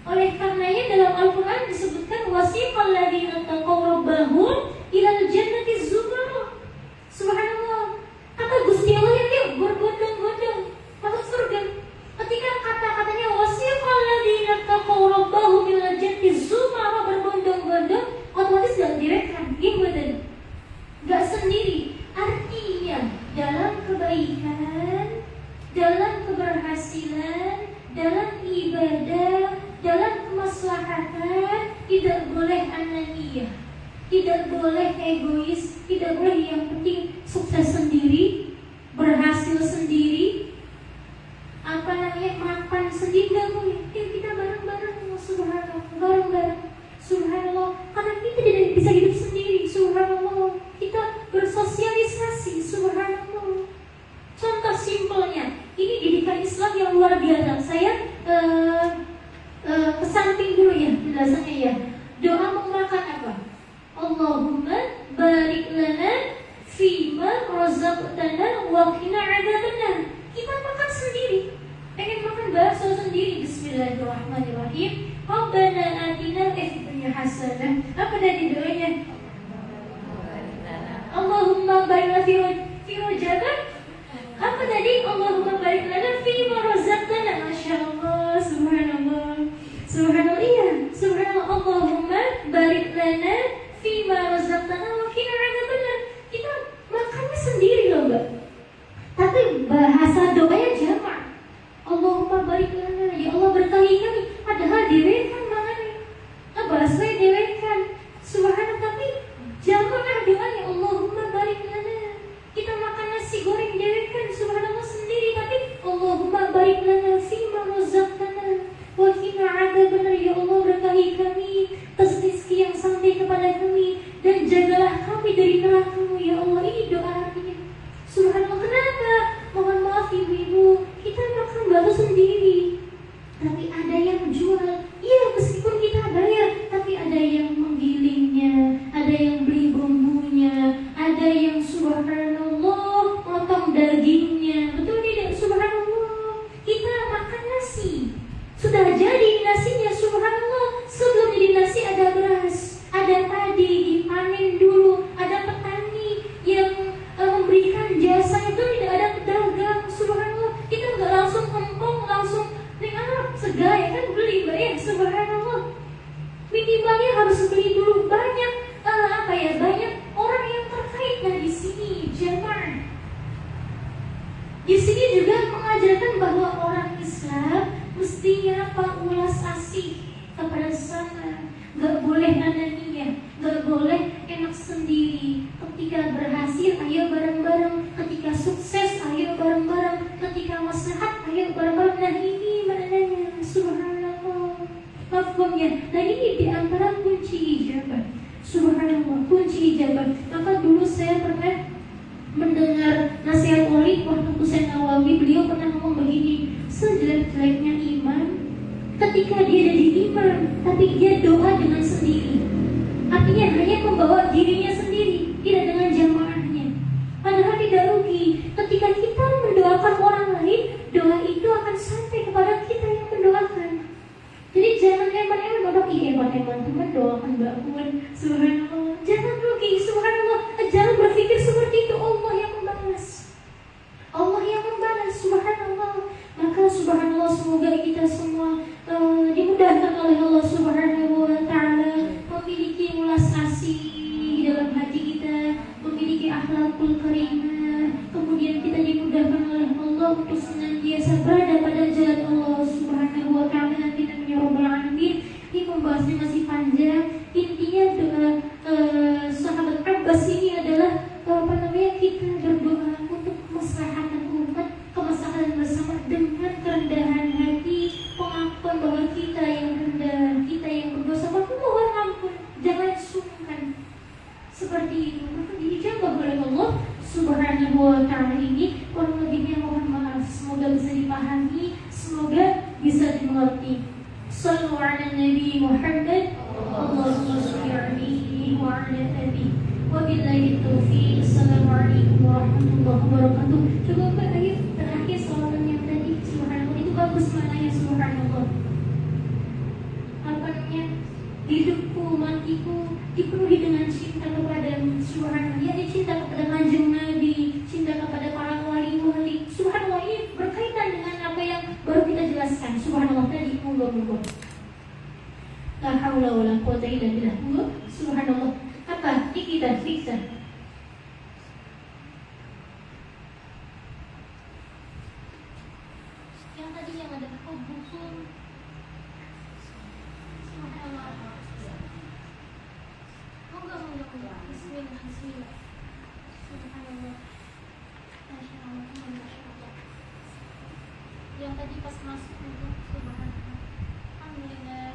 Oleh karenanya dalam Al-Quran disebutkan wasiqal ladzina taqaw rabbahum ilal jannati zumara. Subhanallah. Kata Gusti Allah yang dia berbondong-bondong masuk surga. Ketika kata-katanya wasiqal ladzina taqaw rabbahum ilal jannati zumara, berbondong-bondong, otomatis gak direkan, gimana? Gak sendiri. Artinya dalam kebaikan, dalam keberhasilan, dalam ibadah, dalam kemaslahatan, tidak boleh ananiyah, tidak boleh egois, tidak boleh yang penting sukses sendiri, berhasil sendiri, makan sendiri, tidak boleh. Kita bareng-bareng, subhanallah, bareng-bareng, subhanallah. Karena tidak bisa hidup sendiri, subhanallah. Kita bersosialisasi, subhanallah. Contoh simpelnya, ini didikan Islam yang luar biasa. Saya kesamping dulu ya penjelasannya ya. Doa mau makan apa? Allahumma barik lana fima razaqtana wa qina adzabannar. Kita makan sendiri. Pengen makan bakso sendiri, bismillahirrahmanirrahim. Rabbana atina fid dunya hasanah. Apa tadi doanya? Allahumma barik lana fi rajabin. Apa tadi? Allahumma barik lana fi ma razaqtana. Masyaallah, subhanallah. Subhanallah, iya. Subhanallah, Allahumma barik lana fi ma razaqtana wa qina adzabannar. Kita makannya sendiri loh, Mbak. Tapi bahasa doanya jamak. Allahumma barik lana, ya Allah berkahi kami. Padahal dewekan makannya. Bahasa dewekan. Subhanallah, tapi jamak doanya Allahumma barik lana. Kita makan nasi goreng dewekan, subhanallah sendiri, tapi Allahumma barik lana fima razaqtana wa qina adzabannar. Ya Allah berkahi kami atas rezeki yang sampai kepada kami dan jagalah kami dari neraka-Mu ya Allah. Ini doa artinya. Subhanallah, kenapa? Mohon maaf ibu-ibu, kita makan bakso sendiri, tapi ada yang jual. Iya, meskipun kita bayar, tapi ada yang menggilingnya, ada yang beli bumbunya, ada yang subhanallah potong dagingnya. Betul tidak? Subhanallah. Kita makan nasi, sudah jadi nasinya, subhanallah. Sebelum jadi nasi ada beras, ada padi dipanen dulu, ada petani yang memberikan jasa. Itu tidak ada pedagang, subhanallah. Kita nggak langsung empong, langsung segaya kan beli, Mbak ya, subhanallah. Minimalnya harus beli dulu banyak banyak orang yang terkait. Nah di sini jamaah, di sini juga mengajarkan bahwa orang Islam mestinya ulas asih kepada sesama. Gak boleh anania, gak boleh enak sendiri. Ketika berhasil, ayo bareng-bareng. Ketika sukses, ayo bareng-bareng. Ketika maslahat, ayo bareng-bareng. Nah ini maknanya, subhanallah. Mafhumnya. Nah ini diantara kunci ijabah. Subhanallah, kunci ijabah. Maka dulu saya pernah mendengar nasihat wali waktu Husain Nawawi. Beliau pernah ngomong begini, sejelek-jeleknya iman ketika dia jadi imam, tapi dia doa dengan sendiri. Artinya hanya membawa dirinya sendiri, tidak dengan jamaahnya. Padahal tidak rugi. Ketika kita mendoakan orang lain, doa itu akan sampai kepada kita yang mendoakan. Jadi jangan eman-eman bodoh, eman-eman teman doakan Mbak Puan, subhanallah. Jangan rugi, subhanallah. Jangan berpikir seperti itu. Allah yang membalas, Allah yang membalas, subhanallah. Maka subhanallah, semoga kita semua dimudahkan oleh Allah subhanahu wa ta'ala, memiliki ulas asih dalam hati kita, memiliki akhlakul karimah. Kemudian kita dimudahkan oleh Allah untuk senantiasa berada pada jalan Allah subhanahu wa ta'ala. Nanti namanya Rabbul Alamin. Ini pembahasannya masih panjang. Intinya doa sahabat Abbas ini adalah kita berdoa untuk kemaslahatan umat, kemaslahatan bersama dengan kerendahan hati, pengakuan bahwa kita yang rendah, kita yang berdosa, maka mohon ampun, jangan sungkan seperti itu. Maka diijabah oleh Allah subhanahu wa ta'ala. Ini kurang lebihnya mohon maaf. Semoga bisa dipahami, semoga bisa dimengerti. Sallu ala Nabi Muhammad, Allahumma sholli alaihi wa ala alihi. Wabillahi taufiq. Assalamualaikum warahmatullahi wabarakatuh. Coba Mbak, ayo terakhir salawat yang tadi, subhanallah. Itu bagus maknanya, subhanallah. Apa namanya? Hidupku, matiku dipenuhi dengan cinta kepada subhanallah. Ya, cinta kepada Kanjeng Nabi, cinta kepada para wali-wali. Subhanallah, ini berkaitan dengan apa yang baru kita jelaskan. Subhanallah tadi, monggo. La haula wala quwwata illa billah. Subhanallah. Apa? Kita fiksa. Yang tadi yang ada buku. Subhanallah. Monggo. Bismillah. Subhanallah. Masya Allah. Yang tadi pas masuk itu, subhanallah. Alhamdulillah.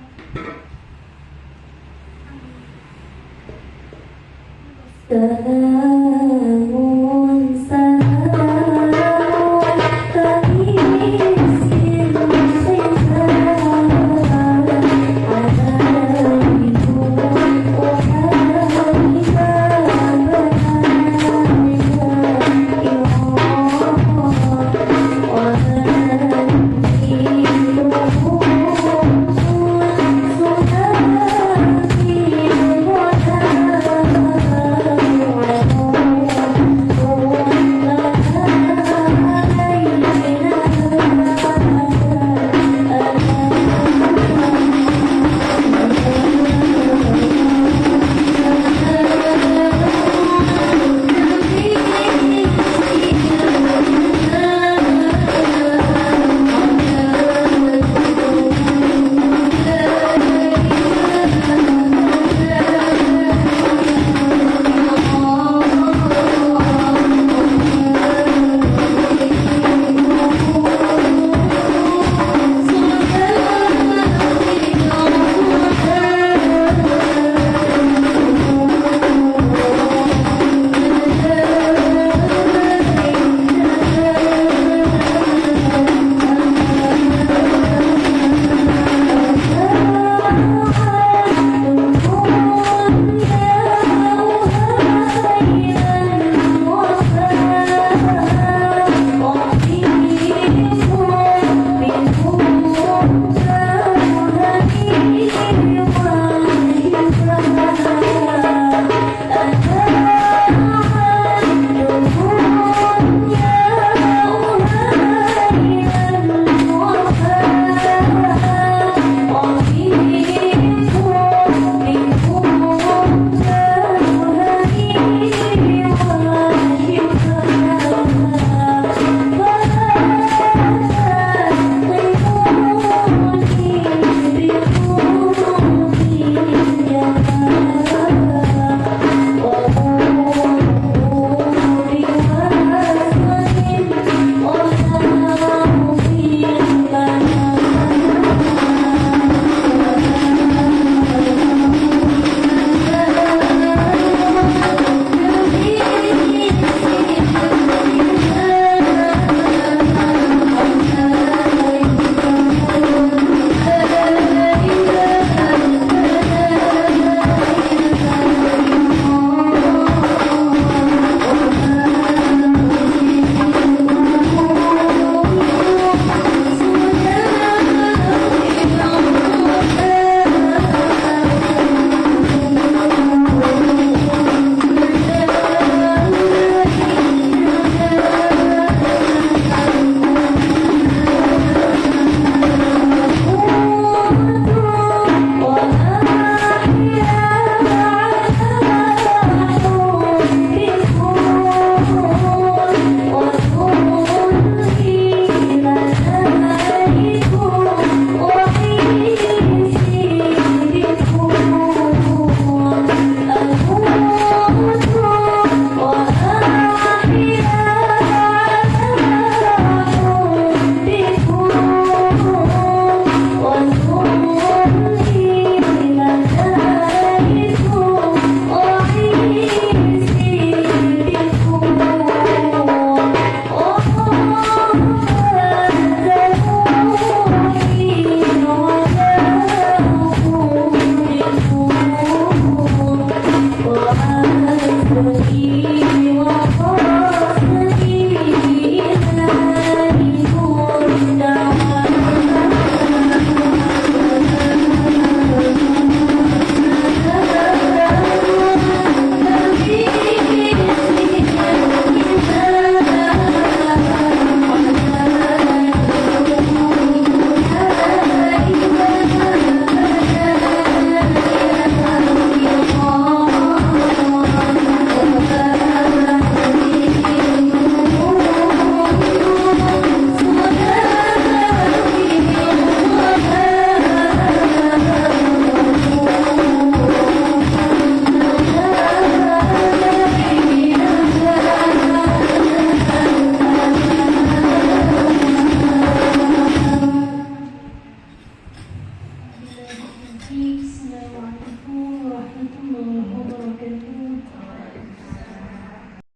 tenang.